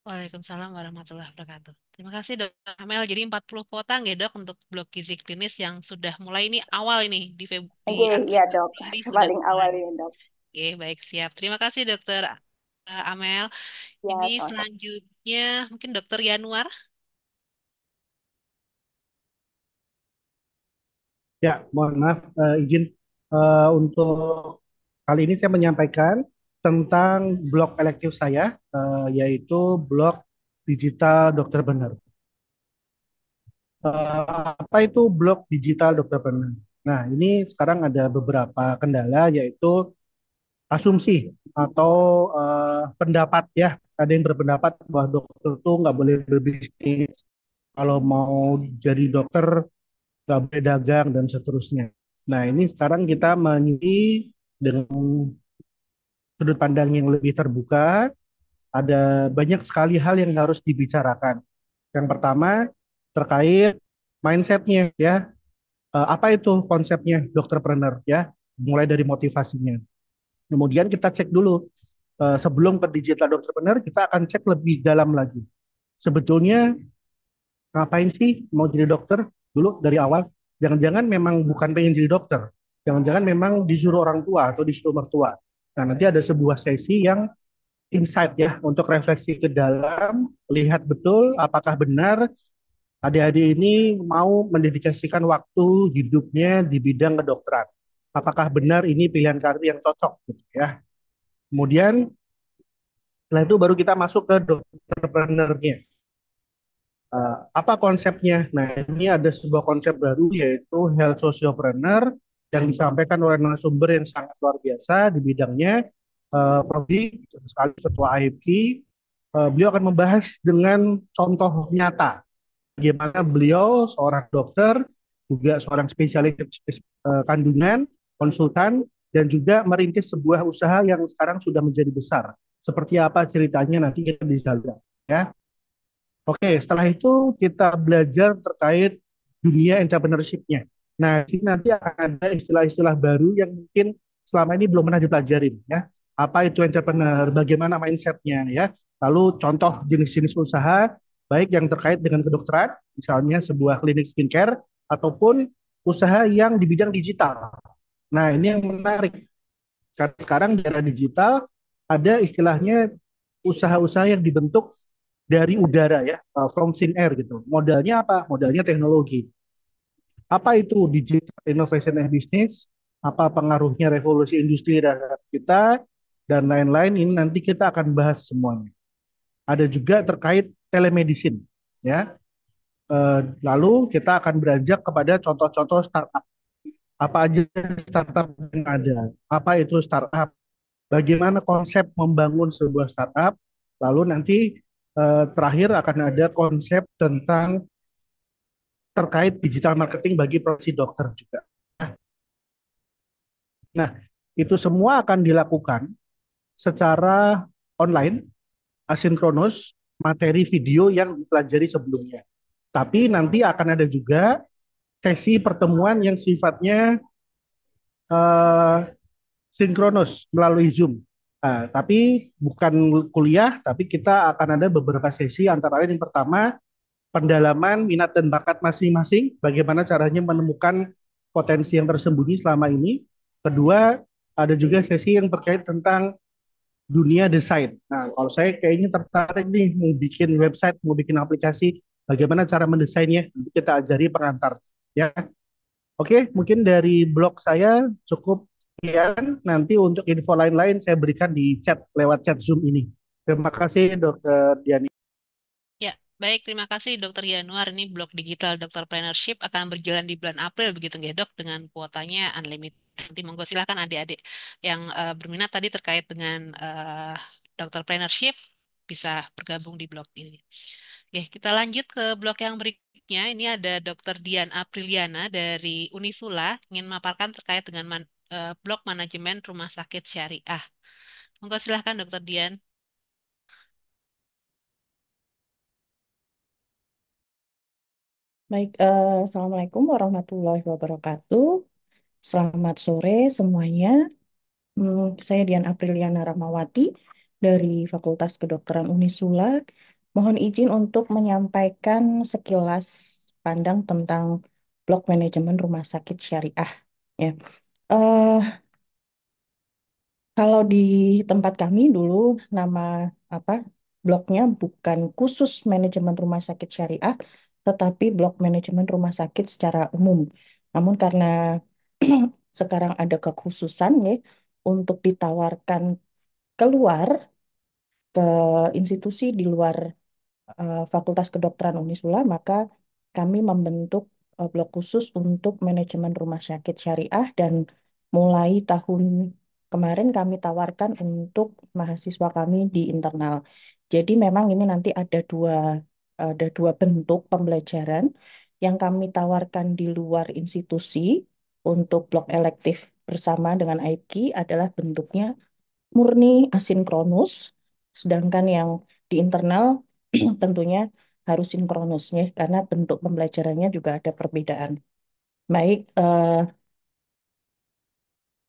Waalaikumsalam warahmatullahi wabarakatuh. Terima kasih Dr. Amel. Jadi 40 kuota nggih Dok untuk blok gizi klinis yang sudah mulai ini awal ini di akhir Iya Dok, Februari paling sudah awal mulai. ini Dok. Oke, baik siap. Terima kasih Dokter Amel. Ya, Ini sama-sama. selanjutnya mungkin Dokter Yanuar. Ya, mohon maaf, izin untuk kali ini saya menyampaikan tentang blok elektif saya, yaitu blok digital dokter benar. Apa itu blok digital dokter benar? Nah, ini sekarang ada beberapa kendala, yaitu asumsi atau pendapat ya. Ada yang berpendapat bahwa dokter itu nggak boleh berbisnis, kalau mau jadi dokter nggak boleh dagang dan seterusnya. Nah, ini sekarang kita menyikapi dengan sudut pandang yang lebih terbuka. Ada banyak sekali hal yang harus dibicarakan. Yang pertama terkait mindsetnya ya. Apa itu konsepnya dokterpreneur ya? Mulai dari motivasinya. Kemudian kita cek dulu sebelum ke digital dokterpreneur, kita akan cek lebih dalam lagi. Sebetulnya ngapain sih mau jadi dokter dulu dari awal? Jangan-jangan memang bukan pengen jadi dokter. Jangan-jangan memang disuruh orang tua atau disuruh mertua. Nah, nanti ada sebuah sesi yang insight ya, untuk refleksi ke dalam, lihat betul apakah benar adik-adik ini mau mendedikasikan waktu hidupnya di bidang kedokteran. Apakah benar ini pilihan karir yang cocok gitu ya. Kemudian setelah itu baru kita masuk ke dokterpreneurnya. Apa konsepnya? Nah, ini ada sebuah konsep baru, yaitu health sociopreneur, yang disampaikan oleh narasumber yang sangat luar biasa di bidangnya, Prof. sekali Ketua AIPK. Beliau akan membahas dengan contoh nyata bagaimana beliau seorang dokter, juga seorang spesialis kandungan, konsultan, dan juga merintis sebuah usaha yang sekarang sudah menjadi besar. Seperti apa ceritanya nanti kita bisa lihat ya. Oke, setelah itu kita belajar terkait dunia entrepreneurship-nya. Nah, sini nanti akan ada istilah-istilah baru yang mungkin selama ini belum pernah dipelajarin ya. Apa itu entrepreneur, bagaimana mindset-nya ya. Lalu contoh jenis-jenis usaha, baik yang terkait dengan kedokteran, misalnya sebuah klinik skincare, ataupun usaha yang di bidang digital. Nah, ini yang menarik. Karena sekarang di era digital ada istilahnya usaha-usaha yang dibentuk dari udara ya, from thin air gitu. Modalnya apa? Modalnya teknologi. Apa itu digital innovation and business? Apa pengaruhnya revolusi industri terhadap kita? Dan lain-lain, ini nanti kita akan bahas semuanya. Ada juga terkait telemedicine ya. Lalu kita akan beranjak kepada contoh-contoh startup. Apa aja startup yang ada? Apa itu startup? Bagaimana konsep membangun sebuah startup? Lalu nanti terakhir akan ada konsep tentang terkait digital marketing bagi profesi dokter juga. Nah, Nah, itu semua akan dilakukan secara online, asinkronus, materi video yang dipelajari sebelumnya. Tapi nanti akan ada juga sesi pertemuan yang sifatnya eh, sinkronus melalui Zoom. Nah, tapi bukan kuliah, tapi kita akan ada beberapa sesi antara lain yang pertama pendalaman minat dan bakat masing-masing, bagaimana caranya menemukan potensi yang tersembunyi selama ini. Kedua, ada juga sesi yang terkait tentang dunia desain. Nah, kalau saya kayaknya tertarik nih mau bikin website, mau bikin aplikasi, bagaimana cara mendesainnya, nanti kita ajari pengantar. Ya, oke, mungkin dari blog saya cukup sekian. Nanti untuk info lain-lain saya berikan di chat lewat chat Zoom ini. Terima kasih, Dokter Diani. Ya, baik. Terima kasih Dokter Yanuar. Ini blog digital Dokterpreneurship akan berjalan di bulan April begitu nggak Dok? Dengan kuotanya unlimited. Nanti monggo silakan adik-adik yang berminat tadi terkait dengan Dokterpreneurship bisa bergabung di blog ini. Oke, kita lanjut ke blog yang berikutnya. Ini ada Dokter Dian Apriliana dari Unisula ingin memaparkan terkait dengan blog manajemen rumah sakit syariah. Monggo silakan Dokter Dian. Baik, Assalamualaikum warahmatullahi wabarakatuh. Selamat sore semuanya. Saya Dian Apriliana Ramawati dari Fakultas Kedokteran Unisula. Mohon izin untuk menyampaikan sekilas pandang tentang blok manajemen rumah sakit syariah. Ya, eh, kalau di tempat kami dulu nama apa bloknya bukan khusus manajemen rumah sakit syariah, tetapi blok manajemen rumah sakit secara umum. Namun karena sekarang ada kekhususan ya untuk ditawarkan keluar ke institusi di luar Fakultas Kedokteran Unisula, maka kami membentuk blok khusus untuk manajemen rumah sakit syariah dan mulai tahun kemarin kami tawarkan untuk mahasiswa kami di internal. Jadi memang ini nanti ada dua bentuk pembelajaran yang kami tawarkan di luar institusi untuk blok elektif bersama dengan AIPKI adalah bentuknya murni asinkronus, sedangkan yang di internal tentunya harus sinkronusnya karena bentuk pembelajarannya juga ada perbedaan. Baik,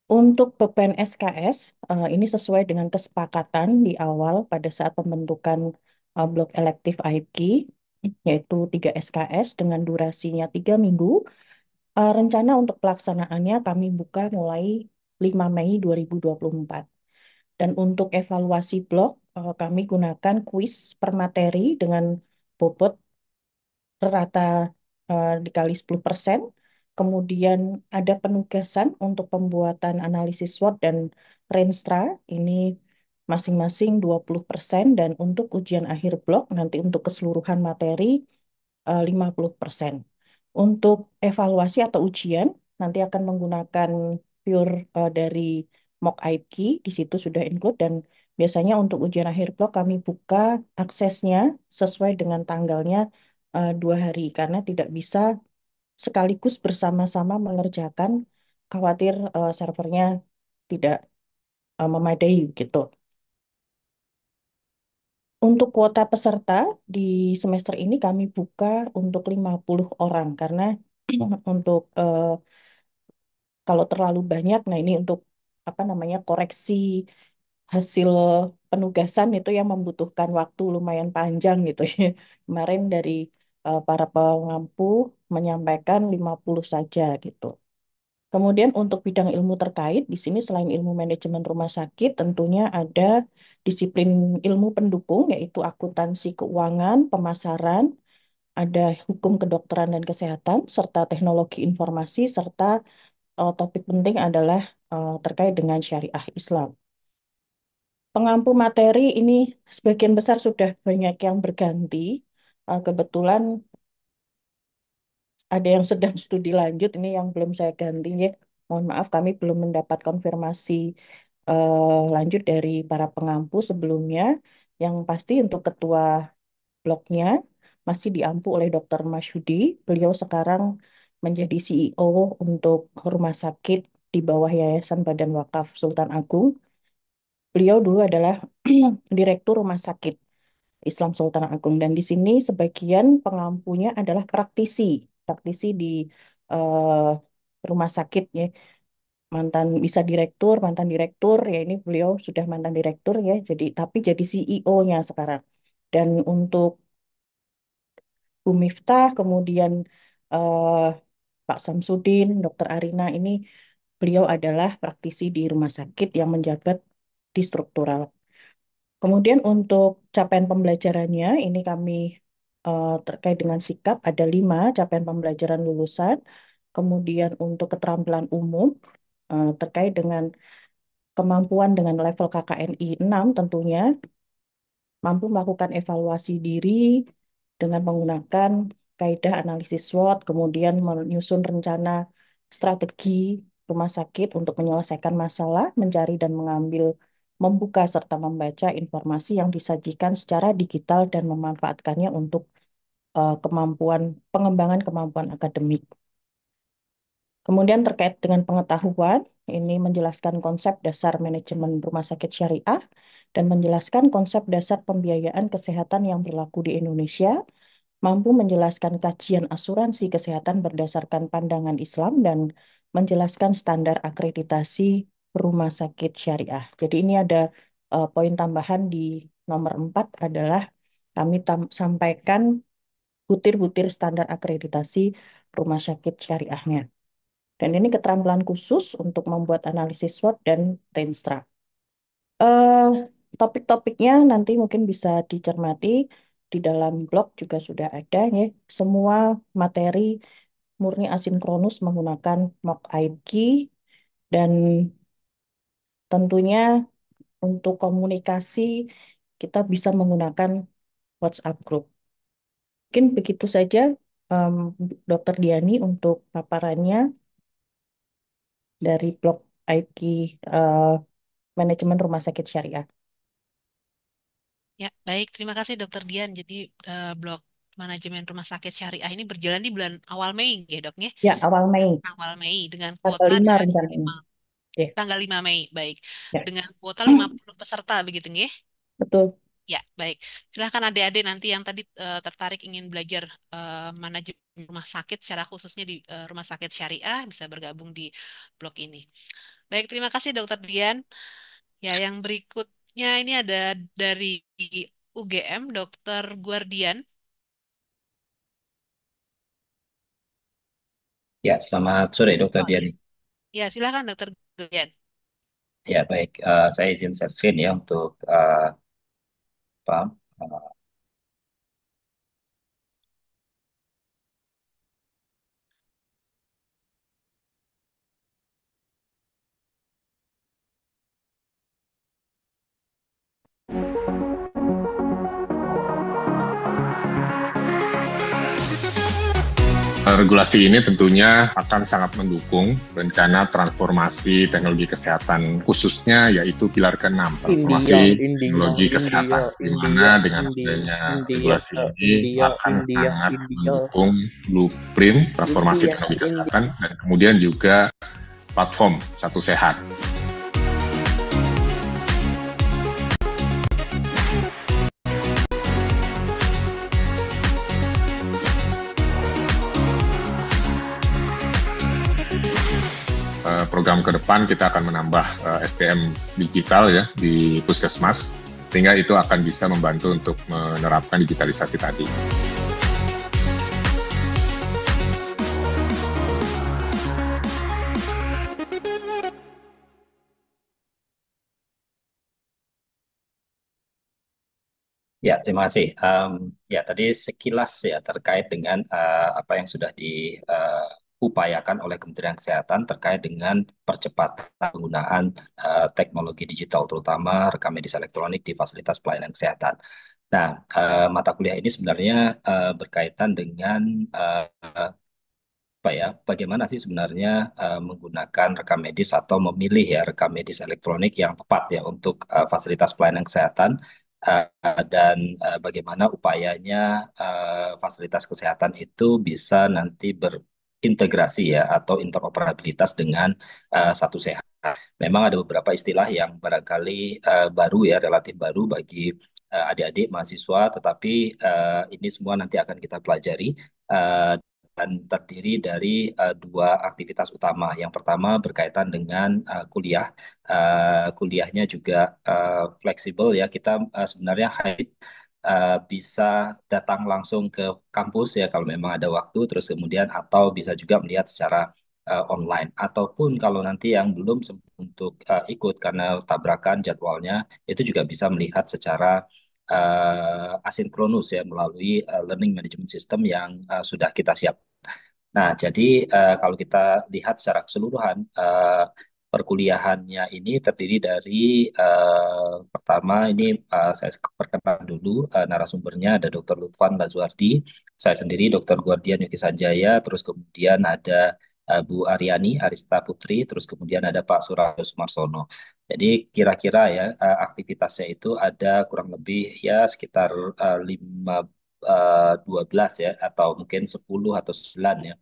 untuk beban SKS ini sesuai dengan kesepakatan di awal pada saat pembentukan blok elektif AIPKI, yaitu 3 SKS dengan durasinya 3 minggu. Rencana untuk pelaksanaannya kami buka mulai 5 Mei 2024. Dan untuk evaluasi blog, kami gunakan kuis per materi dengan bobot rata dikali 10%. Kemudian ada penugasan untuk pembuatan analisis SWOT dan Renstra, ini masing-masing 20%. Dan untuk ujian akhir blog, nanti untuk keseluruhan materi 50%. Untuk evaluasi atau ujian, nanti akan menggunakan pure dari mock IP, di situ sudah include, dan biasanya untuk ujian akhir blok kami buka aksesnya sesuai dengan tanggalnya 2 hari, karena tidak bisa sekaligus bersama-sama mengerjakan, khawatir servernya tidak memadai gitu. Untuk kuota peserta di semester ini kami buka untuk 50 orang karena untuk kalau terlalu banyak, nah ini untuk apa namanya koreksi hasil penugasan itu yang membutuhkan waktu lumayan panjang gitu ya. Kemarin dari para pengampu menyampaikan 50 saja gitu. Kemudian untuk bidang ilmu terkait, di sini selain ilmu manajemen rumah sakit, tentunya ada disiplin ilmu pendukung, yaitu akuntansi keuangan, pemasaran, ada hukum kedokteran dan kesehatan, serta teknologi informasi, serta topik penting adalah terkait dengan syariah Islam. Pengampu materi ini sebagian besar sudah banyak yang berganti. Kebetulan ada yang sedang studi lanjut, ini yang belum saya ganti ya. Mohon maaf, kami belum mendapat konfirmasi lanjut dari para pengampu sebelumnya. Yang pasti untuk ketua blognya masih diampu oleh Dr. Masyudi. Beliau sekarang menjadi CEO untuk rumah sakit di bawah Yayasan Badan Wakaf Sultan Agung. Beliau dulu adalah Direktur Rumah Sakit Islam Sultan Agung, dan di sini sebagian pengampunya adalah praktisi, praktisi di eh, rumah sakit ya, mantan bisa direktur, mantan direktur ya, ini beliau sudah mantan direktur ya, jadi tapi jadi CEO-nya sekarang. Dan untuk Bu Miftah, kemudian eh, Pak Samsudin, Dokter Arina ini beliau adalah praktisi di rumah sakit yang menjabat di struktural. Kemudian untuk capaian pembelajarannya, ini kami terkait dengan sikap, ada 5 capaian pembelajaran lulusan. Kemudian untuk keterampilan umum, terkait dengan kemampuan dengan level KKNI 6 tentunya, mampu melakukan evaluasi diri dengan menggunakan kaidah analisis SWOT, kemudian menyusun rencana strategi rumah sakit untuk menyelesaikan masalah, mencari dan mengambil, membuka serta membaca informasi yang disajikan secara digital dan memanfaatkannya untuk pengembangan kemampuan akademik. Kemudian terkait dengan pengetahuan, ini menjelaskan konsep dasar manajemen rumah sakit syariah dan menjelaskan konsep dasar pembiayaan kesehatan yang berlaku di Indonesia, mampu menjelaskan kajian asuransi kesehatan berdasarkan pandangan Islam dan menjelaskan standar akreditasi rumah sakit syariah. Jadi ini ada poin tambahan di nomor 4 adalah kami sampaikan butir-butir standar akreditasi rumah sakit syariahnya. Dan ini keterampilan khusus untuk membuat analisis SWOT dan Renstra. Eh, Topik-topiknya nanti mungkin bisa dicermati di dalam blog juga sudah ada ya. Semua materi murni asinkronus menggunakan mock IP dan tentunya untuk komunikasi kita bisa menggunakan WhatsApp group. Mungkin begitu saja em, Dokter Diani untuk paparannya dari blog IP eh, manajemen rumah sakit syariah. Ya, baik. Terima kasih Dokter Dian. Jadi blok manajemen rumah sakit syariah ini berjalan di bulan awal Mei, ya dok ya? Ya, awal Mei. Awal Mei dengan Tanggal kuota 5 dari rencananya. Ya, tanggal 5 Mei, baik. ya, Dengan kuota 50 peserta, begitu ya? betul. Ya, baik. Silahkan adik-adik nanti yang tadi tertarik ingin belajar manajemen rumah sakit, secara khususnya di rumah sakit syariah, bisa bergabung di blog ini. Baik, terima kasih Dokter Dian. Ya, yang berikutnya ini ada dari UGM, Dokter Guardian. Ya, selamat sore Dokter Oh ya, Diani. ya silakan Dokter Guardian. Ya, baik. Saya izin share screen ya untuk apa, eh, Regulasi ini tentunya akan sangat mendukung rencana transformasi teknologi kesehatan, khususnya yaitu pilar ke-6, transformasi teknologi kesehatan, di mana dengan adanya regulasi ini akan sangat mendukung blueprint transformasi teknologi kesehatan dan kemudian juga platform Satu Sehat. Program ke depan kita akan menambah SDM digital ya di puskesmas, sehingga itu akan bisa membantu untuk menerapkan digitalisasi tadi. ya, terima kasih. Ya, tadi sekilas ya terkait dengan apa yang sudah diupayakan oleh Kementerian Kesehatan terkait dengan percepatan penggunaan teknologi digital, terutama rekam medis elektronik di fasilitas pelayanan kesehatan. Nah, mata kuliah ini sebenarnya berkaitan dengan bagaimana sih sebenarnya menggunakan rekam medis atau memilih ya rekam medis elektronik yang tepat ya untuk fasilitas pelayanan kesehatan dan bagaimana upayanya fasilitas kesehatan itu bisa nanti integrasi ya atau interoperabilitas dengan satu sehat. Memang ada beberapa istilah yang barangkali baru ya, relatif baru bagi adik-adik mahasiswa, tetapi ini semua nanti akan kita pelajari dan terdiri dari dua aktivitas utama. Yang pertama berkaitan dengan kuliah. Kuliahnya juga fleksibel ya. Kita sebenarnya hybrid, bisa datang langsung ke kampus ya kalau memang ada waktu, terus kemudian atau bisa juga melihat secara online. Ataupun kalau nanti yang belum sempat untuk ikut karena tabrakan jadwalnya, itu juga bisa melihat secara asinkronus ya melalui learning management system yang sudah kita siapkan. Nah, jadi kalau kita lihat secara keseluruhan, perkuliahannya ini terdiri dari pertama ini saya perkenalkan dulu narasumbernya ada Dr. Lutfan Lazuardi, saya sendiri Dr. Guardian Yogi Sanjaya, terus kemudian ada Bu Aryani Arista Putri, terus kemudian ada Pak Surayo Sumarsono. Jadi kira-kira ya aktivitasnya itu ada kurang lebih ya sekitar 12 ya atau mungkin 10 atau 9 ya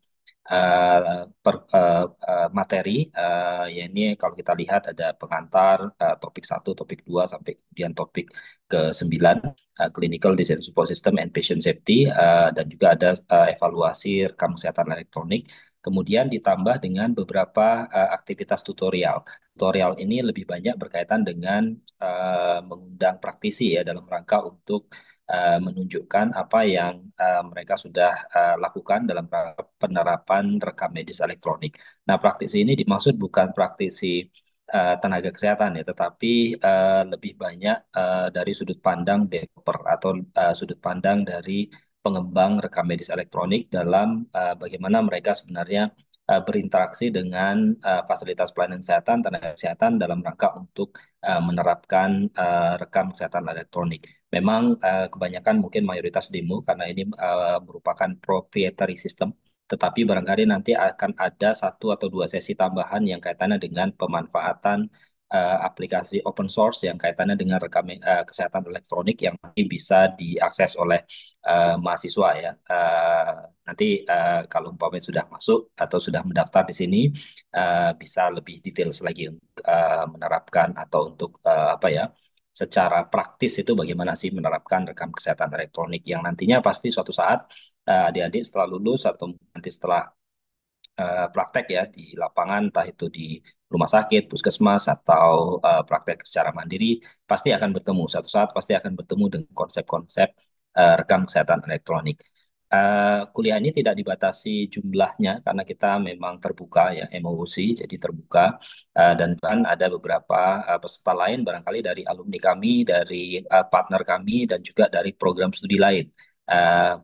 materi ya ini kalau kita lihat ada pengantar topik 1, topik 2 sampai kemudian topik ke-9 Clinical Design Support System and Patient Safety dan juga ada evaluasi rekam kesehatan elektronik. Kemudian ditambah dengan beberapa aktivitas tutorial. Tutorial ini lebih banyak berkaitan dengan mengundang praktisi ya dalam rangka untuk menunjukkan apa yang mereka sudah lakukan dalam penerapan rekam medis elektronik. Nah, praktisi ini dimaksud bukan praktisi tenaga kesehatan ya, tetapi lebih banyak dari sudut pandang developer atau sudut pandang dari pengembang rekam medis elektronik dalam bagaimana mereka sebenarnya berinteraksi dengan fasilitas pelayanan kesehatan, tenaga kesehatan dalam rangka untuk menerapkan rekam kesehatan elektronik. Memang kebanyakan mungkin mayoritas demo karena ini merupakan proprietary system, tetapi barangkali nanti akan ada 1 atau 2 sesi tambahan yang kaitannya dengan pemanfaatan aplikasi open source yang kaitannya dengan rekam kesehatan elektronik yang nanti bisa diakses oleh mahasiswa ya. Nanti kalau umpamanya sudah masuk atau sudah mendaftar di sini bisa lebih detail lagi untuk menerapkan atau untuk apa ya secara praktis itu bagaimana sih menerapkan rekam kesehatan elektronik yang nantinya pasti suatu saat adik-adik setelah lulus atau nanti setelah praktek ya di lapangan, entah itu di rumah sakit, puskesmas, atau praktek secara mandiri, pasti akan bertemu. Suatu saat pasti akan bertemu dengan konsep-konsep rekam kesehatan elektronik. Kuliah ini tidak dibatasi jumlahnya karena kita memang terbuka ya, MOOC, jadi terbuka. Dan kan ada beberapa peserta lain, barangkali dari alumni kami, dari partner kami, dan juga dari program studi lain.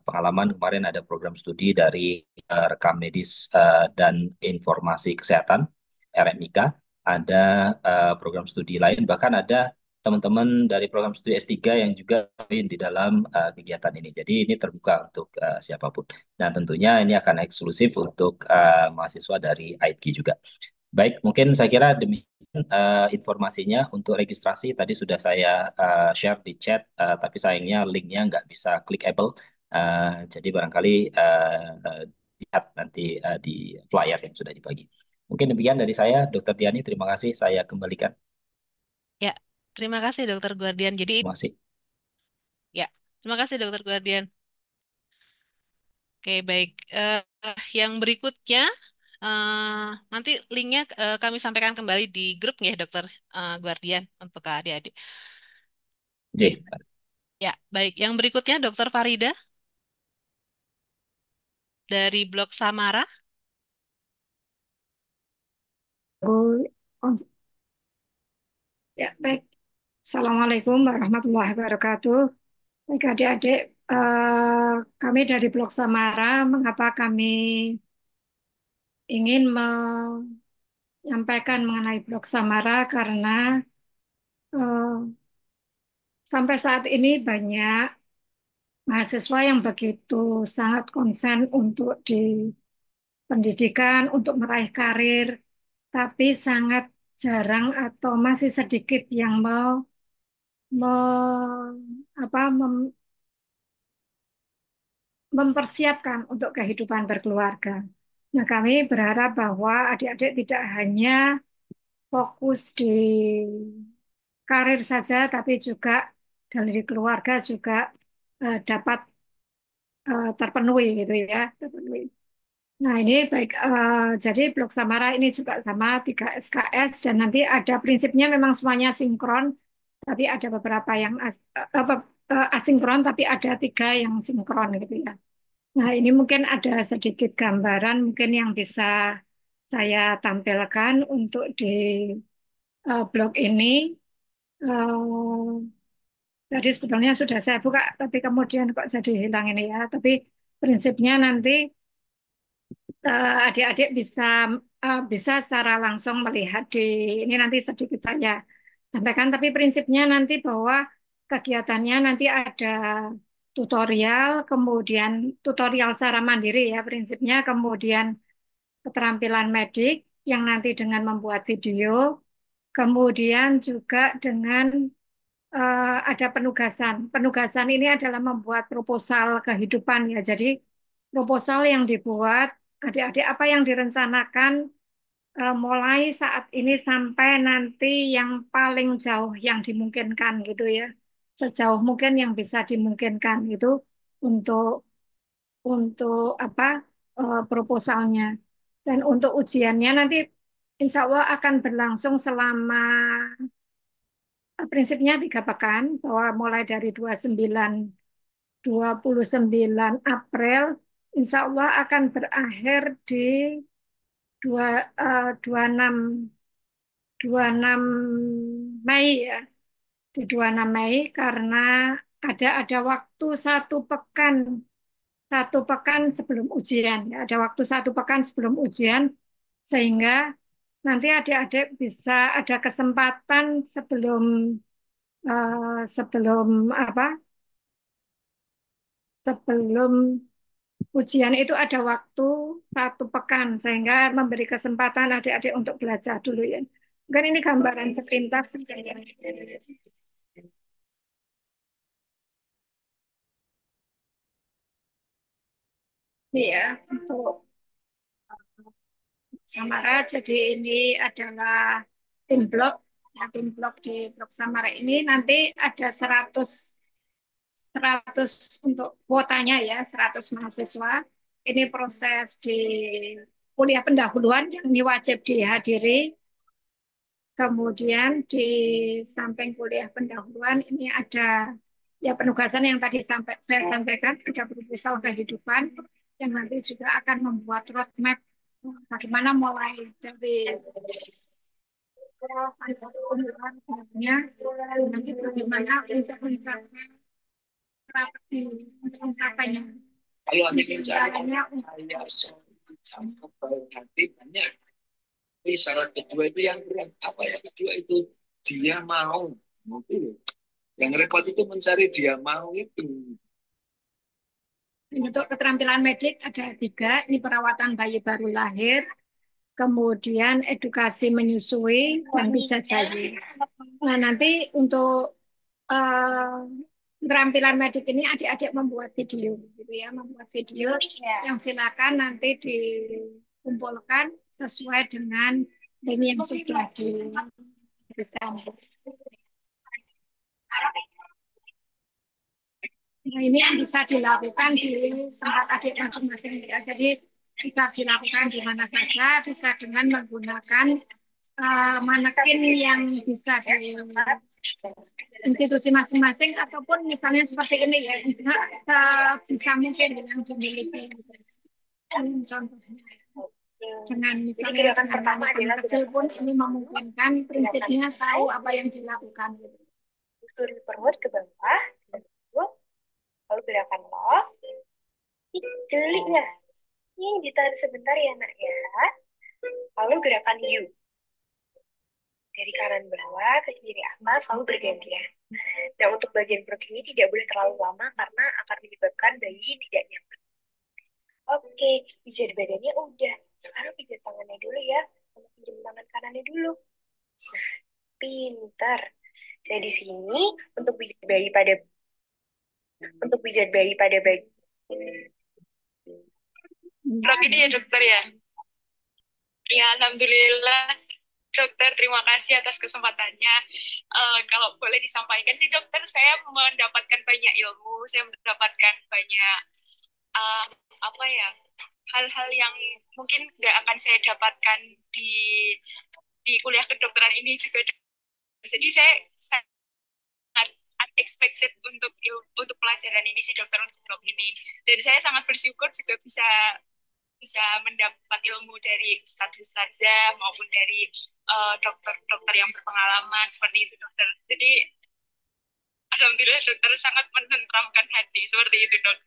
Pengalaman kemarin ada program studi dari rekam medis dan informasi kesehatan RMIK, ada program studi lain, bahkan ada teman-teman dari program studi S3 yang juga join di dalam kegiatan ini. Jadi ini terbuka untuk siapapun. Dan tentunya ini akan eksklusif untuk mahasiswa dari IPK juga. Baik, mungkin saya kira demikian informasinya untuk registrasi. Tadi sudah saya share di chat, tapi sayangnya linknya nggak bisa clickable. Jadi barangkali lihat nanti di flyer yang sudah dibagi. Mungkin demikian dari saya, Dr. Diani. Terima kasih. Saya kembalikan. Ya, terima kasih Dokter Guardian. Jadi, Terima kasih. ya, terima kasih Dokter Guardian. Oke, baik. Yang berikutnya, nanti linknya kami sampaikan kembali di grup ya, Dokter Guardian, untuk adik-adik. Oke, J. ya, baik. Yang berikutnya, Dokter Farida dari Blok Samara. Oh, ya, baik. Assalamualaikum warahmatullahi wabarakatuh. Baik adik-adik, kami dari Blok Samara, mengapa kami ingin menyampaikan mengenai Blok Samara karena sampai saat ini banyak mahasiswa yang begitu sangat konsen untuk di pendidikan, untuk meraih karir, tapi sangat jarang atau masih sedikit yang mau mempersiapkan untuk kehidupan berkeluarga. Nah, kami berharap bahwa adik-adik tidak hanya fokus di karir saja, tapi juga dari keluarga juga dapat terpenuhi gitu ya, terpenuhi. Nah, ini baik. Jadi blok Samara ini juga sama 3 SKS dan nanti ada prinsipnya memang semuanya sinkron, tapi ada beberapa yang asinkron, tapi ada 3 yang sinkron gitu ya. Nah, ini mungkin ada sedikit gambaran mungkin yang bisa saya tampilkan untuk di blog ini. Jadi sebetulnya sudah saya buka, tapi kemudian kok jadi hilang ini ya. Tapi prinsipnya nanti adik-adik bisa secara langsung melihat di ini nanti sedikit saya sampaikan. Tapi prinsipnya nanti bahwa kegiatannya nanti ada tutorial, kemudian tutorial secara mandiri ya prinsipnya, kemudian keterampilan medik yang nanti dengan membuat video, kemudian juga dengan ada penugasan. Penugasan ini adalah membuat proposal kehidupan ya. Jadi proposal yang dibuat adik-adik apa yang direncanakan mulai saat ini sampai nanti yang paling jauh yang dimungkinkan gitu ya. Sejauh mungkin yang bisa dimungkinkan gitu untuk apa proposalnya. Dan untuk ujiannya nanti insya Allah akan berlangsung selama prinsipnya 3 pekan, bahwa mulai dari 29 April, insya Allah akan berakhir di 26 26 Mei ya, di 26 Mei karena ada waktu 1 pekan, 1 pekan sebelum ujian, ya. Ada waktu 1 pekan sebelum ujian sehingga nanti adik-adik bisa ada kesempatan sebelum sebelum apa? Sebelum ujian itu ada waktu 1 pekan sehingga memberi kesempatan adik-adik untuk belajar dulu ya. Mungkin ini gambaran sepintas sebenarnya. Iya, untuk Samara. Jadi ini adalah tim blog. Nah, tim blog di blog Samara ini nanti ada 100 untuk kuotanya ya, 100 mahasiswa. Ini proses di kuliah pendahuluan yang ini wajib dihadiri. Kemudian di samping kuliah pendahuluan ini ada ya penugasan yang tadi saya sampaikan, ada proposal kehidupan yang nanti juga akan membuat roadmap bagaimana mulai dari nanti bagaimana untuk mencapai strategi untuk mencapainya. Kalau Anda mencari kebaik hati banyak. Tapi syarat kedua itu yang berat. Apa yang kedua itu? Dia mau. Yang repot itu mencari dia mau itu. Untuk keterampilan medik ada 3. Ini perawatan bayi baru lahir, kemudian edukasi menyusui, dan pijat bayi. Nah, nanti untuk keterampilan medik ini adik-adik membuat video, gitu ya, membuat video yang silakan nanti dikumpulkan sesuai dengan link yang sudah diberikan. Nah, ini yang bisa dilakukan di tempat adik masing-masing ya. Jadi bisa dilakukan di mana saja, bisa dengan menggunakan manekin yang bisa di institusi masing-masing ataupun misalnya seperti ini ya, bisa mungkin yang dimiliki. Contohnya dengan misalnya dengan manekin kecil pun ini memungkinkan, prinsipnya tahu apa yang dilakukan. Turun perut ke bawah, lalu gerakan love, klik ya. Ini ditarik sebentar ya nak ya. Lalu gerakan you. Dari kanan bawah ke kiri atas lalu bergantian. Nah, untuk bagian perut ini tidak boleh terlalu lama karena akan menyebabkan bayi tidak nyaman. Oke, pijat badannya udah. Sekarang pijat tangannya dulu ya. Pijat tangan kanannya dulu. Nah, pintar. Nah, di sini untuk pijat bayi pada bayi. Blok ini ya dokter ya. Ya, alhamdulillah. Dokter, terima kasih atas kesempatannya. Kalau boleh disampaikan sih, dokter, saya mendapatkan banyak ilmu, saya mendapatkan banyak uh, apa ya, hal-hal yang mungkin nggak akan saya dapatkan di kuliah kedokteran ini juga. Jadi saya sangat unexpected untuk pelajaran ini sih, dokter, untuk blog ini. Dan saya sangat bersyukur juga bisa mendapat ilmu dari ustadz-ustadzah maupun dari dokter-dokter yang berpengalaman seperti itu, dokter. Jadi alhamdulillah, dokter, sangat menenteramkan hati seperti itu, dok.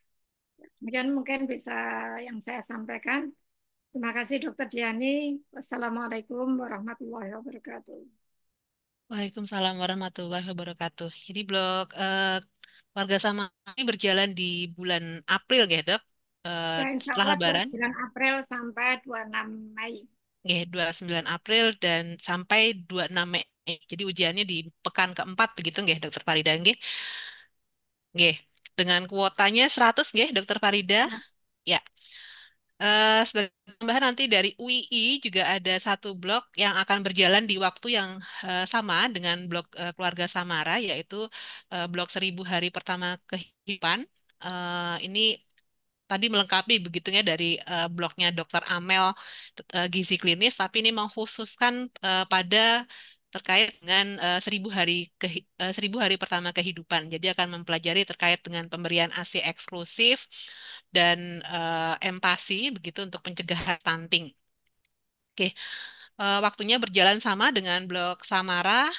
Mungkin bisa yang saya sampaikan. Terima kasih Dokter Diani. Wassalamualaikum warahmatullahi wabarakatuh. Waalaikumsalam warahmatullahi wabarakatuh. Jadi blog Warga Sama ini berjalan di bulan April ya, Dok? Ya, insya Setelah Allah Lebaran. 29 April sampai 26 Mei. Ya, 29 April dan sampai 26 Mei. Jadi ujiannya di pekan keempat begitu nggih, Dokter Farida nggih? Nggih. Dengan kuotanya 100 nggih, Dokter Farida? Ya. Sebagai tambahan nanti dari UII juga ada satu blog yang akan berjalan di waktu yang sama dengan blog Keluarga Samara, yaitu blog 1000 hari pertama kehidupan. Ini tadi melengkapi begitunya dari blognya Dr. Amel gizi klinis, tapi ini mengkhususkan pada terkait dengan 1000 hari pertama kehidupan. Jadi akan mempelajari terkait dengan pemberian ASI eksklusif dan empasi begitu untuk pencegahan stunting. Oke, waktunya berjalan sama dengan blog Samara.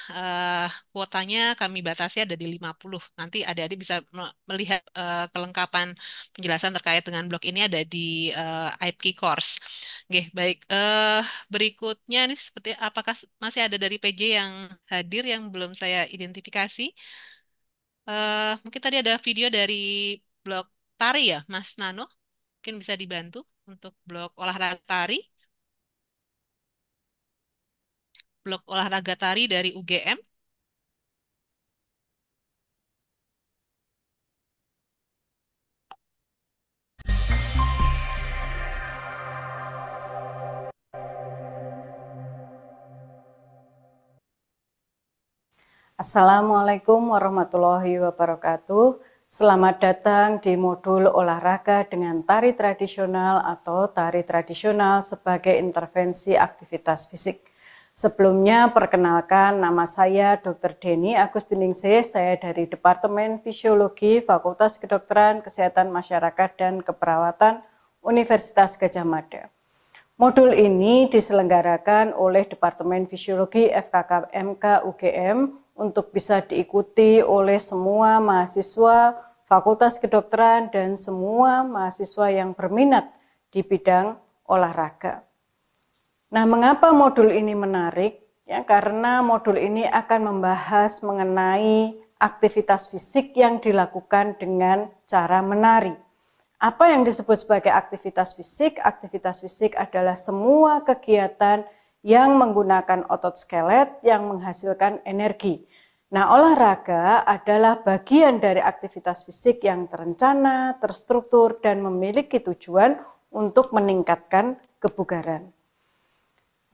Kuotanya kami batasi ada di 50. Nanti adik-adik bisa melihat kelengkapan penjelasan terkait dengan blog ini ada di IPK Course. Oke, baik. Berikutnya nih seperti apakah masih ada dari PJ yang hadir yang belum saya identifikasi? Mungkin tadi ada video dari blog Tari ya, Mas Nano. Mungkin bisa dibantu untuk blog olahraga tari. Blog olahraga tari dari UGM. Assalamualaikum warahmatullahi wabarakatuh. Selamat datang di modul olahraga dengan tari tradisional atau tari tradisional sebagai intervensi aktivitas fisik. Sebelumnya perkenalkan, nama saya Dr. Deni Agustiningsih, saya dari Departemen Fisiologi Fakultas Kedokteran, Kesehatan Masyarakat dan Keperawatan Universitas Gadjah Mada. Modul ini diselenggarakan oleh Departemen Fisiologi FKKMK UGM untuk bisa diikuti oleh semua mahasiswa Fakultas Kedokteran dan semua mahasiswa yang berminat di bidang olahraga. Nah, mengapa modul ini menarik? Ya, karena modul ini akan membahas mengenai aktivitas fisik yang dilakukan dengan cara menari. Apa yang disebut sebagai aktivitas fisik? Aktivitas fisik adalah semua kegiatan yang menggunakan otot skelet yang menghasilkan energi. Nah, olahraga adalah bagian dari aktivitas fisik yang terencana, terstruktur, dan memiliki tujuan untuk meningkatkan kebugaran.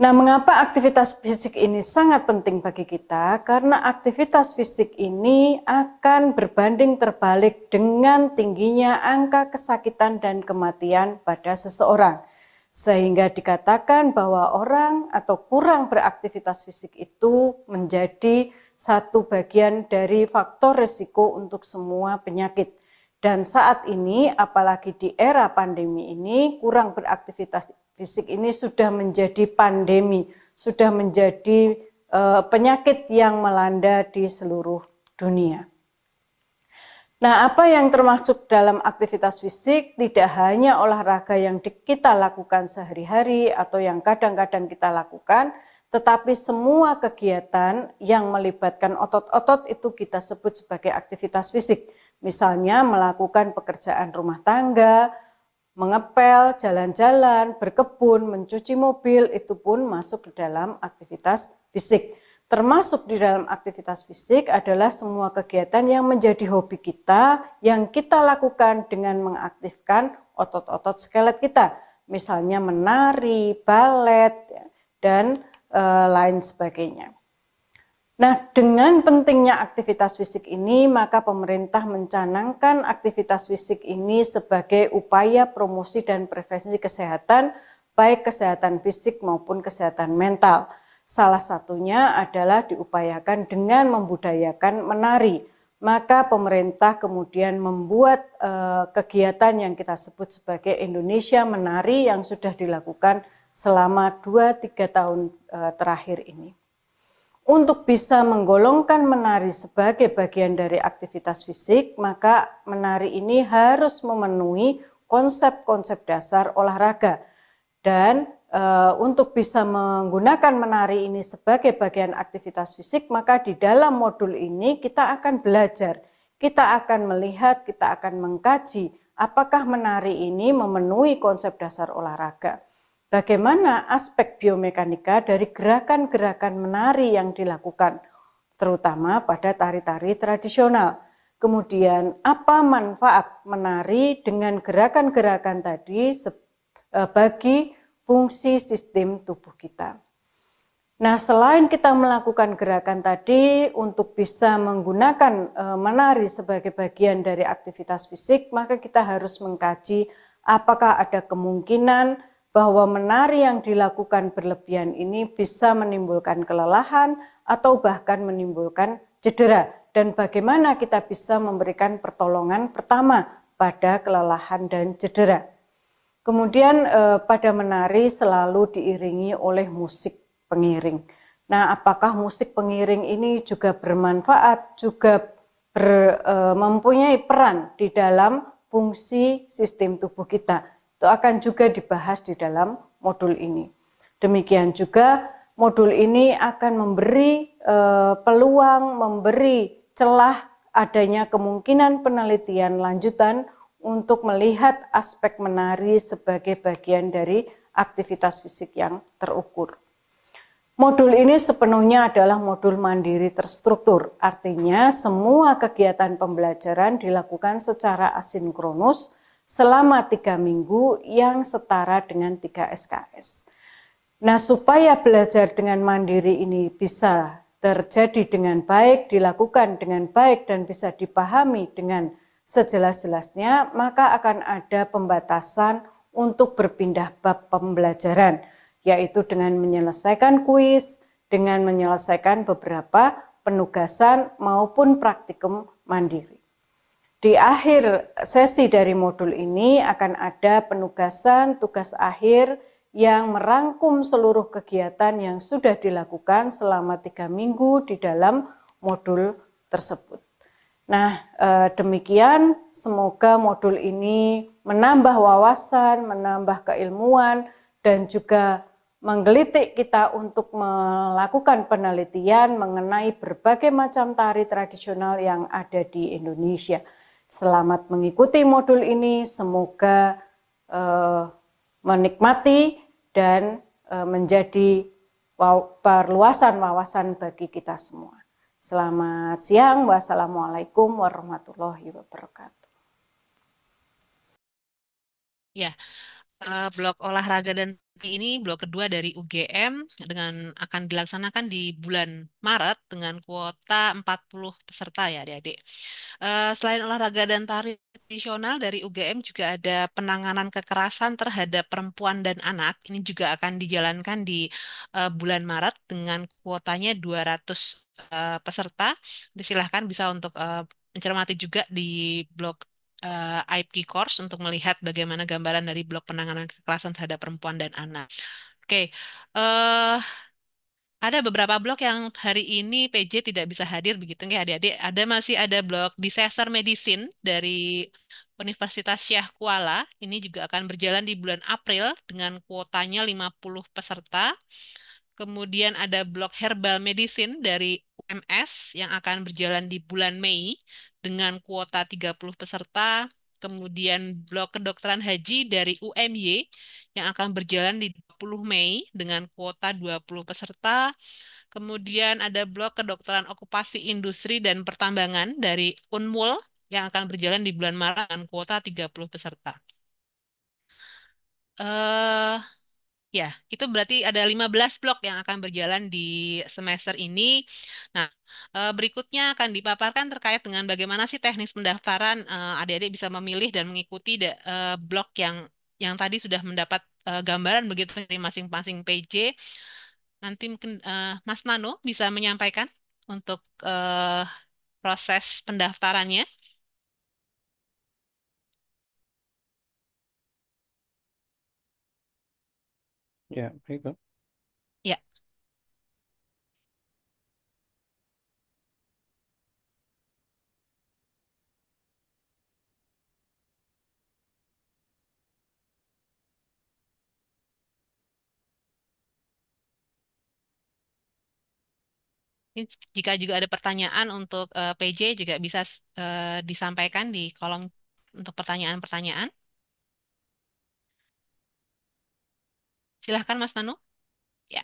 Nah, mengapa aktivitas fisik ini sangat penting bagi kita? Karena aktivitas fisik ini akan berbanding terbalik dengan tingginya angka kesakitan dan kematian pada seseorang. Sehingga dikatakan bahwa orang atau kurang beraktivitas fisik itu menjadi satu bagian dari faktor risiko untuk semua penyakit. Dan saat ini, apalagi di era pandemi ini, kurang beraktivitas fisik ini sudah menjadi pandemi, sudah menjadi penyakit yang melanda di seluruh dunia. Nah, apa yang termasuk dalam aktivitas fisik tidak hanya olahraga yang kita lakukan sehari-hari atau yang kadang-kadang kita lakukan, tetapi semua kegiatan yang melibatkan otot-otot itu kita sebut sebagai aktivitas fisik. Misalnya melakukan pekerjaan rumah tangga, mengepel, jalan-jalan, berkebun, mencuci mobil, itu pun masuk ke dalam aktivitas fisik. Termasuk di dalam aktivitas fisik adalah semua kegiatan yang menjadi hobi kita, yang kita lakukan dengan mengaktifkan otot-otot skelet kita. misalnya menari, balet, ya, dan lain sebagainya. Nah, dengan pentingnya aktivitas fisik ini, maka pemerintah mencanangkan aktivitas fisik ini sebagai upaya promosi dan prevensi kesehatan, baik kesehatan fisik maupun kesehatan mental. Salah satunya adalah diupayakan dengan membudayakan menari. Maka pemerintah kemudian membuat kegiatan yang kita sebut sebagai Indonesia Menari yang sudah dilakukan selama 2-3 tahun terakhir ini. Untuk bisa menggolongkan menari sebagai bagian dari aktivitas fisik, maka menari ini harus memenuhi konsep-konsep dasar olahraga. Dan untuk bisa menggunakan menari ini sebagai bagian aktivitas fisik, maka di dalam modul ini kita akan belajar, kita akan melihat, kita akan mengkaji apakah menari ini memenuhi konsep dasar olahraga. Bagaimana aspek biomekanika dari gerakan-gerakan menari yang dilakukan, terutama pada tari-tari tradisional. Kemudian apa manfaat menari dengan gerakan-gerakan tadi bagi fungsi sistem tubuh kita. Nah, selain kita melakukan gerakan tadi untuk bisa menggunakan menari sebagai bagian dari aktivitas fisik, maka kita harus mengkaji apakah ada kemungkinan bahwa menari yang dilakukan berlebihan ini bisa menimbulkan kelelahan atau bahkan menimbulkan cedera, dan bagaimana kita bisa memberikan pertolongan pertama pada kelelahan dan cedera. Kemudian pada menari selalu diiringi oleh musik pengiring. Nah, apakah musik pengiring ini juga bermanfaat, juga mempunyai peran di dalam fungsi sistem tubuh kita? Itu akan juga dibahas di dalam modul ini. Demikian juga modul ini akan memberi peluang, memberi celah adanya kemungkinan penelitian lanjutan untuk melihat aspek menari sebagai bagian dari aktivitas fisik yang terukur. Modul ini sepenuhnya adalah modul mandiri terstruktur, artinya semua kegiatan pembelajaran dilakukan secara asinkronus selama 3 minggu yang setara dengan 3 SKS. Nah, supaya belajar dengan mandiri ini bisa terjadi dengan baik, dilakukan dengan baik, dan bisa dipahami dengan sejelas-jelasnya, maka akan ada pembatasan untuk berpindah bab pembelajaran, yaitu dengan menyelesaikan kuis, dengan menyelesaikan beberapa penugasan maupun praktikum mandiri. Di akhir sesi dari modul ini akan ada penugasan tugas akhir yang merangkum seluruh kegiatan yang sudah dilakukan selama 3 minggu di dalam modul tersebut. Nah, demikian, semoga modul ini menambah wawasan, menambah keilmuan, dan juga menggelitik kita untuk melakukan penelitian mengenai berbagai macam tari tradisional yang ada di Indonesia. Selamat mengikuti modul ini, semoga menikmati dan menjadi perluasan wawasan bagi kita semua. Selamat siang, wassalamualaikum warahmatullahi wabarakatuh. Ya, blok olahraga dan ini blok kedua dari UGM dengan akan dilaksanakan di bulan Maret dengan kuota 40 peserta ya adik-adik. Selain olahraga dan tari tradisional dari UGM juga ada penanganan kekerasan terhadap perempuan dan anak. Ini juga akan dijalankan di bulan Maret dengan kuotanya 200 peserta. Silahkan bisa untuk mencermati juga di blog IP Course untuk melihat bagaimana gambaran dari blok penanganan kekerasan terhadap perempuan dan anak. Oke, ada beberapa blok yang hari ini PJ tidak bisa hadir begitu nggak adik-adik. Masih ada blok Disaster Medicine dari Universitas Syah Kuala. Ini juga akan berjalan di bulan April dengan kuotanya 50 peserta. Kemudian ada blok Herbal Medicine dari UMS yang akan berjalan di bulan Mei dengan kuota 30 peserta. Kemudian blok kedokteran haji dari UMY yang akan berjalan di 20 Mei dengan kuota 20 peserta. Kemudian ada blok kedokteran okupasi industri dan pertambangan dari Unmul yang akan berjalan di bulan Maret dengan kuota 30 peserta. eh Ya, itu berarti ada 15 blok yang akan berjalan di semester ini. Nah, berikutnya akan dipaparkan terkait dengan bagaimana sih teknis pendaftaran adik-adik bisa memilih dan mengikuti blok yang tadi sudah mendapat gambaran begitu dari masing-masing PJ. Nanti mungkin Mas Nano bisa menyampaikan untuk proses pendaftarannya. Ya, baik, Pak. Ya. Jika juga ada pertanyaan untuk PJ juga bisa disampaikan di kolom untuk pertanyaan-pertanyaan. Silahkan Mas Nanu. Ya.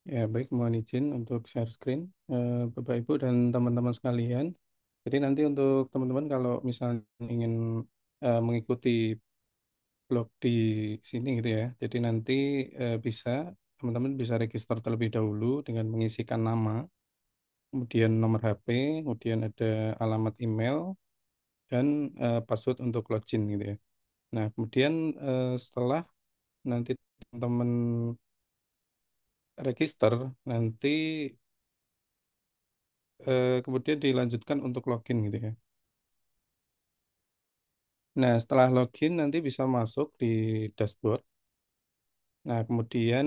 Ya, baik, mohon izin untuk share screen, Bapak Ibu dan teman-teman sekalian. Jadi nanti untuk teman-teman kalau misalnya ingin mengikuti blog di sini gitu ya. Jadi nanti teman-teman bisa register terlebih dahulu dengan mengisikan nama, kemudian nomor HP, kemudian ada alamat email dan password untuk login gitu ya. Nah, kemudian setelah nanti teman-teman register, nanti kemudian dilanjutkan untuk login gitu ya. Nah, setelah login nanti bisa masuk di dashboard. Nah, kemudian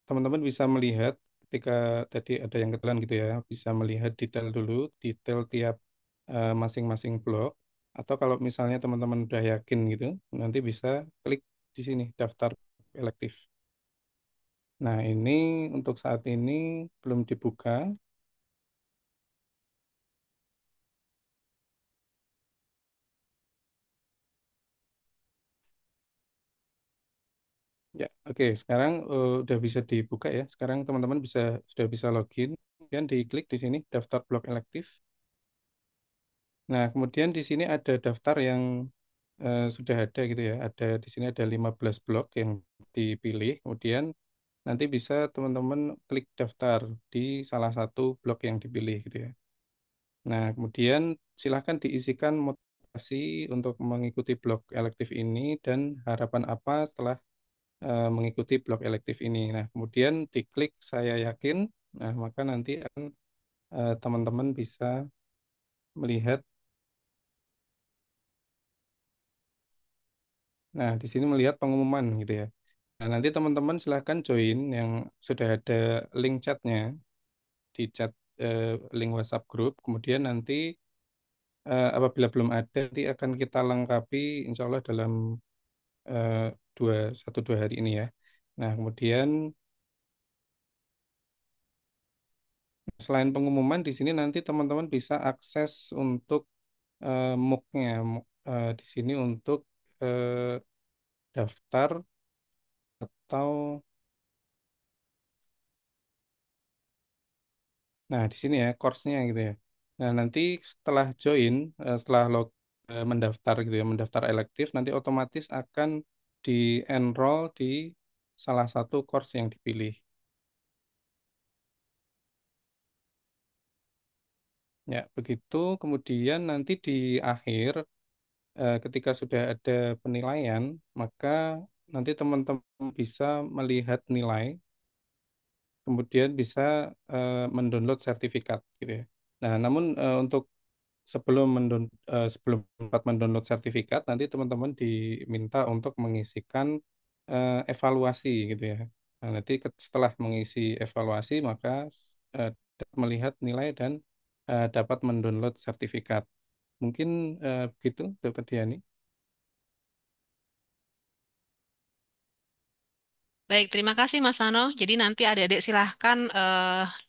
teman-teman bisa melihat ketika tadi ada yang ketelan gitu ya, bisa melihat detail dulu, detail tiap masing-masing blok. Atau kalau misalnya teman-teman udah yakin gitu, nanti bisa klik di sini daftar elektif. Nah, ini untuk saat ini belum dibuka. Ya, oke. Sekarang udah bisa dibuka ya. Sekarang teman-teman sudah bisa login dan diklik di sini daftar blok elektif. Nah, kemudian di sini ada daftar yang sudah ada gitu ya. Di sini ada 15 blok yang dipilih. Kemudian nanti bisa teman-teman klik daftar di salah satu blok yang dipilih gitu ya. Nah, kemudian silahkan diisikan motivasi untuk mengikuti blok elektif ini dan harapan apa setelah mengikuti blok elektif ini. Nah, kemudian diklik saya yakin. Nah, maka nanti akan teman-teman bisa melihat. Nah, di sini melihat pengumuman gitu ya. Nah, nanti teman-teman silahkan join yang sudah ada link chatnya di chat link WhatsApp grup. Kemudian nanti apabila belum ada, nanti akan kita lengkapi insya Allah dalam eh, 1-2 hari ini ya. Nah, kemudian selain pengumuman di sini nanti teman-teman bisa akses untuk MOOC-nya. Di sini untuk daftar atau nah di sini ya course-nya gitu ya. Nah, nanti setelah join, setelah mendaftar gitu ya, mendaftar elektif, nanti otomatis akan di-enroll di salah satu course yang dipilih. Ya, begitu. Kemudian nanti di akhir, ketika sudah ada penilaian, maka nanti teman-teman bisa melihat nilai, kemudian bisa mendownload sertifikat gitu ya. Nah, namun untuk sebelum dapat mendownload sertifikat, nanti teman-teman diminta untuk mengisikan evaluasi gitu ya. Nah, nanti setelah mengisi evaluasi, maka dapat melihat nilai dan dapat mendownload sertifikat. Mungkin begitu, Dr. Diani. Baik, terima kasih Mas Nano. Jadi nanti adik-adik silahkan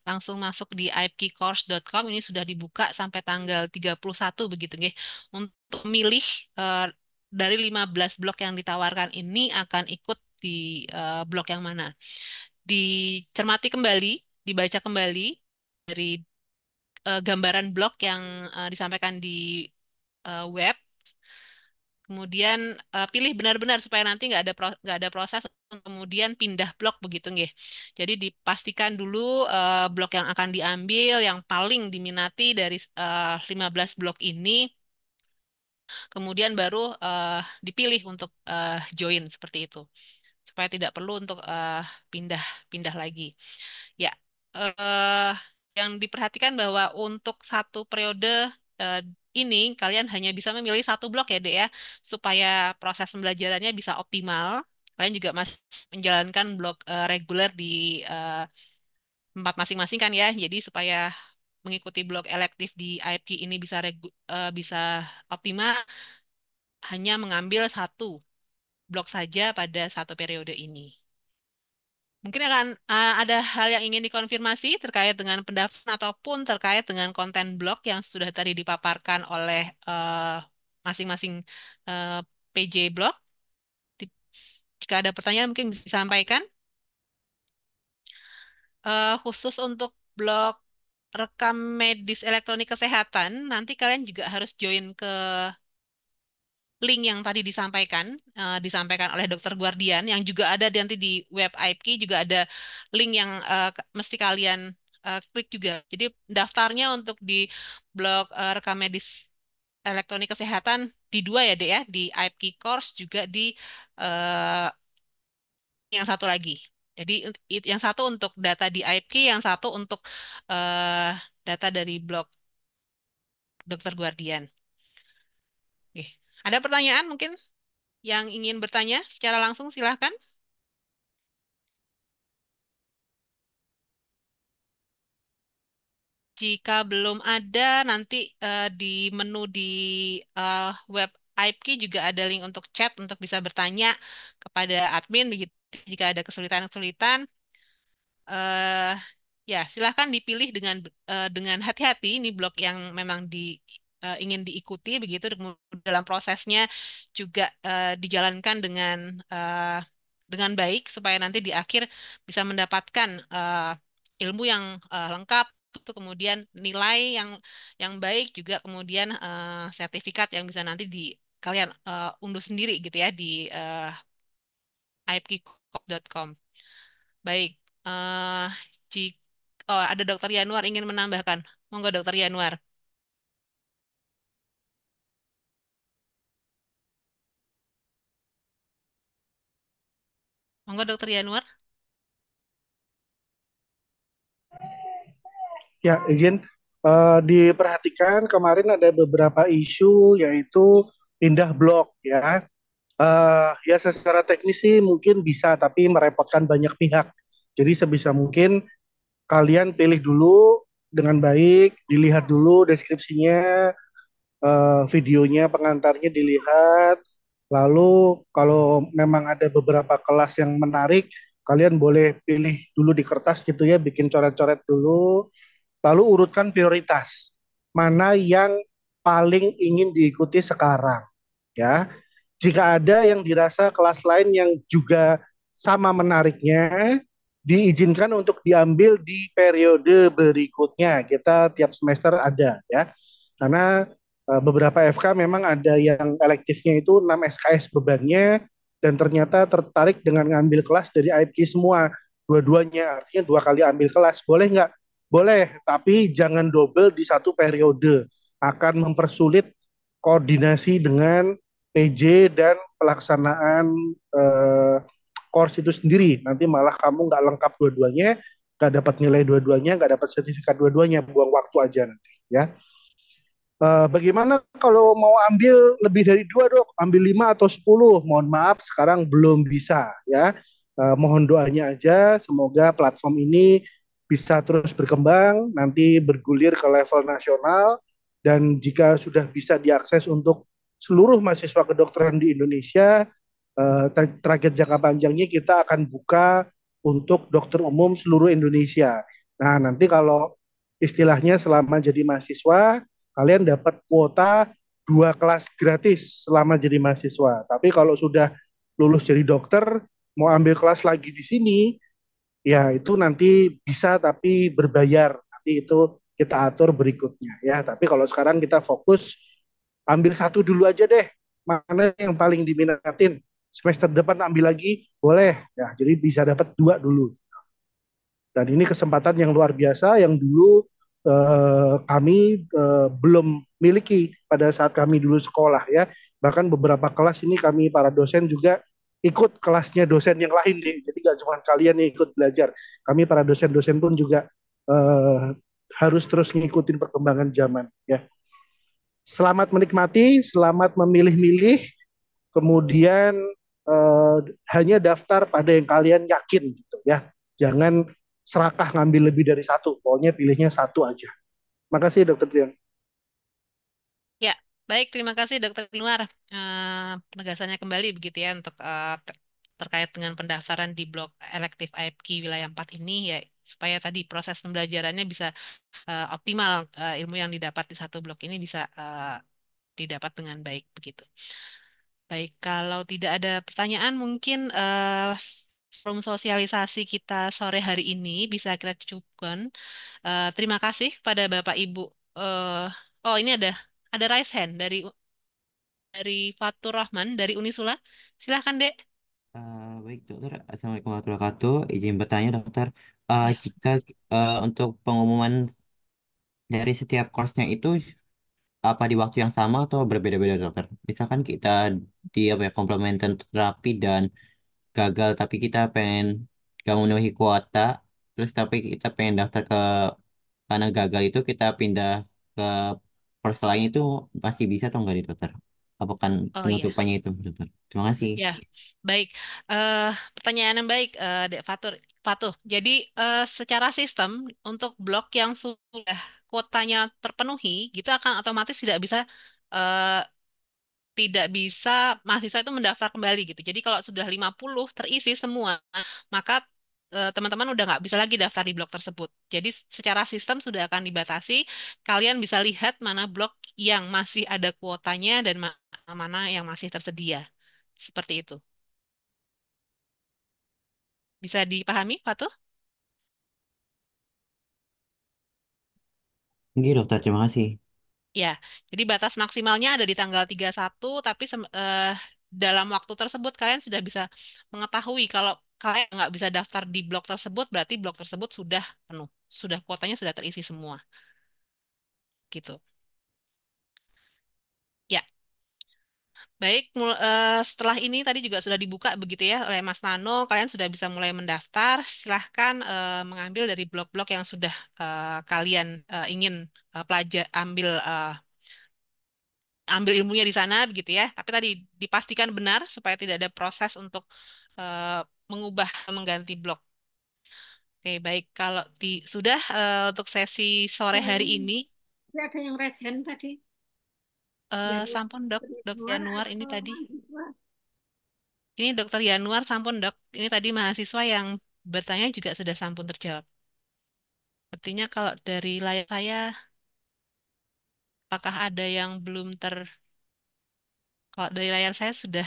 langsung masuk di ipkcourse.com. Ini sudah dibuka sampai tanggal 31 begitu nggih. Untuk milih dari 15 blok yang ditawarkan ini akan ikut di blok yang mana. Dicermati kembali, dibaca kembali dari gambaran blog yang disampaikan di web. Kemudian pilih benar-benar supaya nanti nggak ada proses untuk kemudian pindah blok begitu nggih. Jadi dipastikan dulu blok yang akan diambil yang paling diminati dari 15 blok ini, kemudian baru dipilih untuk join seperti itu, supaya tidak perlu untuk pindah-pindah lagi. Ya, eh, yang diperhatikan bahwa untuk satu periode eh, ini kalian hanya bisa memilih satu blok ya, Dek ya, supaya proses pembelajarannya bisa optimal. Kalian juga masih menjalankan blok reguler di eh, tempat masing-masing kan ya. Jadi supaya mengikuti blok elektif di IPK ini bisa optimal, hanya mengambil satu blok saja pada satu periode ini. Mungkin akan ada hal yang ingin dikonfirmasi terkait dengan pendaftaran ataupun terkait dengan konten blog yang sudah tadi dipaparkan oleh masing-masing PJ blog. Jika ada pertanyaan mungkin bisa disampaikan. Khusus untuk blog rekam medis elektronik kesehatan, nanti kalian juga harus join ke link yang tadi disampaikan oleh Dokter Guardian, yang juga ada nanti di web IPK, juga ada link yang mesti kalian klik juga. Jadi daftarnya untuk di blog rekam medis elektronik kesehatan di dua ya, Dek ya, di IPK course juga di eh, yang satu lagi. Jadi yang satu untuk data di IPK, yang satu untuk eh, data dari blog Dokter Guardian. Oke. Ada pertanyaan mungkin yang ingin bertanya secara langsung silahkan. Jika belum ada, nanti di menu di web IPK juga ada link untuk chat untuk bisa bertanya kepada admin begitu. Jika ada kesulitan-kesulitan, eh ya silahkan dipilih dengan hati-hati. Ini blog yang memang ingin diikuti begitu. Dalam prosesnya juga dijalankan dengan baik supaya nanti di akhir bisa mendapatkan ilmu yang lengkap, itu kemudian nilai yang baik, juga kemudian sertifikat yang bisa nanti kalian unduh sendiri gitu ya di ipkcorp.com. Baik, eh jik- oh ada Dokter Yanuar ingin menambahkan, monggo Dokter Yanuar. Monggo Dokter Yanuar. Ya, izin diperhatikan kemarin ada beberapa isu yaitu pindah blok ya. Ya secara teknis sih mungkin bisa, tapi merepotkan banyak pihak. Jadi sebisa mungkin kalian pilih dulu dengan baik, dilihat dulu deskripsinya, videonya, pengantarnya dilihat. Lalu kalau memang ada beberapa kelas yang menarik, kalian boleh pilih dulu di kertas gitu ya, bikin coret-coret dulu. Lalu urutkan prioritas. Mana yang paling ingin diikuti sekarang, ya. Jika ada yang dirasa kelas lain yang juga sama menariknya, diizinkan untuk diambil di periode berikutnya. Kita tiap semester ada ya. Karena beberapa FK memang ada yang elektifnya itu 6 SKS bebannya dan ternyata tertarik dengan ngambil kelas dari IPK semua, dua-duanya, artinya 2 kali ambil kelas. Boleh nggak? Boleh, tapi jangan double di satu periode. Akan mempersulit koordinasi dengan PJ dan pelaksanaan course itu sendiri. Nanti malah kamu nggak lengkap dua-duanya, nggak dapat nilai dua-duanya, nggak dapat sertifikat dua-duanya, buang waktu aja nanti ya. Bagaimana kalau mau ambil lebih dari 2 dok, ambil 5 atau 10? Mohon maaf sekarang belum bisa ya. Mohon doanya aja, semoga platform ini bisa terus berkembang, nanti bergulir ke level nasional, dan jika sudah bisa diakses untuk seluruh mahasiswa kedokteran di Indonesia, target jangka panjangnya kita akan buka untuk dokter umum seluruh Indonesia. Nah, nanti kalau istilahnya selama jadi mahasiswa, kalian dapat kuota 2 kelas gratis selama jadi mahasiswa. Tapi kalau sudah lulus jadi dokter, mau ambil kelas lagi di sini, ya itu nanti bisa tapi berbayar. Nanti itu kita atur berikutnya ya. Tapi kalau sekarang kita fokus ambil satu dulu aja deh, mana yang paling diminatin. Semester depan ambil lagi, boleh ya. Jadi bisa dapat dua dulu. Dan ini kesempatan yang luar biasa yang dulu kami belum miliki pada saat kami dulu sekolah ya. Bahkan beberapa kelas ini kami para dosen juga ikut kelasnya dosen yang lain nih. Jadi gak cuma kalian yang ikut belajar. Kami para dosen-dosen pun juga harus terus ngikutin perkembangan zaman ya. Selamat menikmati, selamat memilih-milih, kemudian eh, hanya daftar pada yang kalian yakin gitu ya. Jangan serakah ngambil lebih dari satu, pokoknya pilihnya satu aja. Makasih Dokter Dian. Ya, baik. Terima kasih Dokter Dimar. Penegasannya kembali begitu ya untuk terkait dengan pendaftaran di blok elektif AIPK wilayah 4 ini ya supaya tadi proses pembelajarannya bisa optimal, ilmu yang didapat di satu blok ini bisa didapat dengan baik begitu. Baik, kalau tidak ada pertanyaan mungkin forum sosialisasi kita sore hari ini bisa kita cukupkan. Terima kasih kepada Bapak Ibu. Oh, ini ada raise hand dari Fatur Rahman dari Unisula. Silahkan, Dek. Baik dokter, Assalamualaikum warahmatullahi wabarakatuh. Izin bertanya dokter, Ya. jika untuk pengumuman dari setiap course-nya itu apa di waktu yang sama atau berbeda-beda dokter? Misalkan kita di apa ya komplementer terapi dan gagal tapi kita pengen gak memenuhi kuota, terus tapi kita pengen daftar ke karena gagal itu kita pindah ke course lain itu masih bisa atau enggak nih dokter? Apakah Oh iya. penutupannya itu dokter? Terima kasih. Ya, baik. Eh, Pertanyaan yang baik, Dek Fatur. Fatuh. Jadi, secara sistem untuk blok yang sudah kuotanya terpenuhi, gitu akan otomatis eh, tidak bisa mahasiswa itu mendaftar kembali gitu. Jadi kalau sudah 50 terisi semua, maka teman-teman udah nggak bisa lagi daftar di blok tersebut. Jadi secara sistem sudah akan dibatasi. Kalian bisa lihat mana blok yang masih ada kuotanya dan mana yang masih tersedia. Seperti itu. Bisa dipahami, Fatuh? Oke dokter, terima kasih. Ya, jadi batas maksimalnya ada di tanggal 31, tapi dalam waktu tersebut kalian sudah bisa mengetahui kalau kalian nggak bisa daftar di blok tersebut, berarti blok tersebut sudah penuh, sudah kuotanya sudah terisi semua, gitu. Ya, baik. Setelah ini tadi juga sudah dibuka begitu ya oleh Mas Nano, kalian sudah bisa mulai mendaftar. Silahkan mengambil dari blok-blok yang sudah kalian ingin ambil ambil ilmunya di sana begitu ya. Tapi tadi dipastikan benar supaya tidak ada proses untuk mengubah mengganti blok. Oke, baik. Kalau sudah untuk sesi sore hari ini, Ada yang raise hand tadi dari sampun dok, dok luar Januar ini atau tadi. mahasiswa? Ini dokter Januar sampun dok. Ini tadi mahasiswa yang bertanya juga sudah sampun terjawab. Artinya kalau dari layar saya, apakah ada yang belum kalau dari layar saya sudah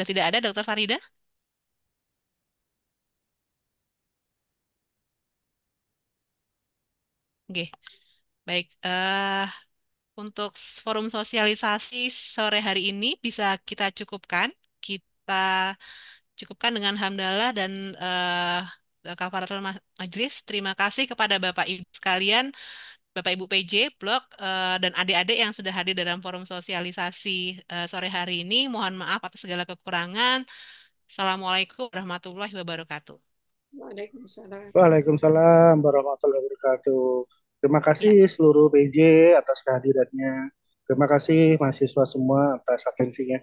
tidak ada dokter Farida? Oke, baik. Untuk forum sosialisasi sore hari ini bisa kita cukupkan. Kita cukupkan dengan hamdalah dan kafaratul majelis. Terima kasih kepada Bapak Ibu sekalian, Bapak Ibu PJ, Blok, dan adik-adik yang sudah hadir dalam forum sosialisasi sore hari ini. Mohon maaf atas segala kekurangan. Assalamualaikum warahmatullahi wabarakatuh. Waalaikumsalam. Waalaikumsalam warahmatullahi wabarakatuh. Terima Ya, kasih seluruh PJ atas kehadirannya. Terima kasih mahasiswa semua atas atensinya.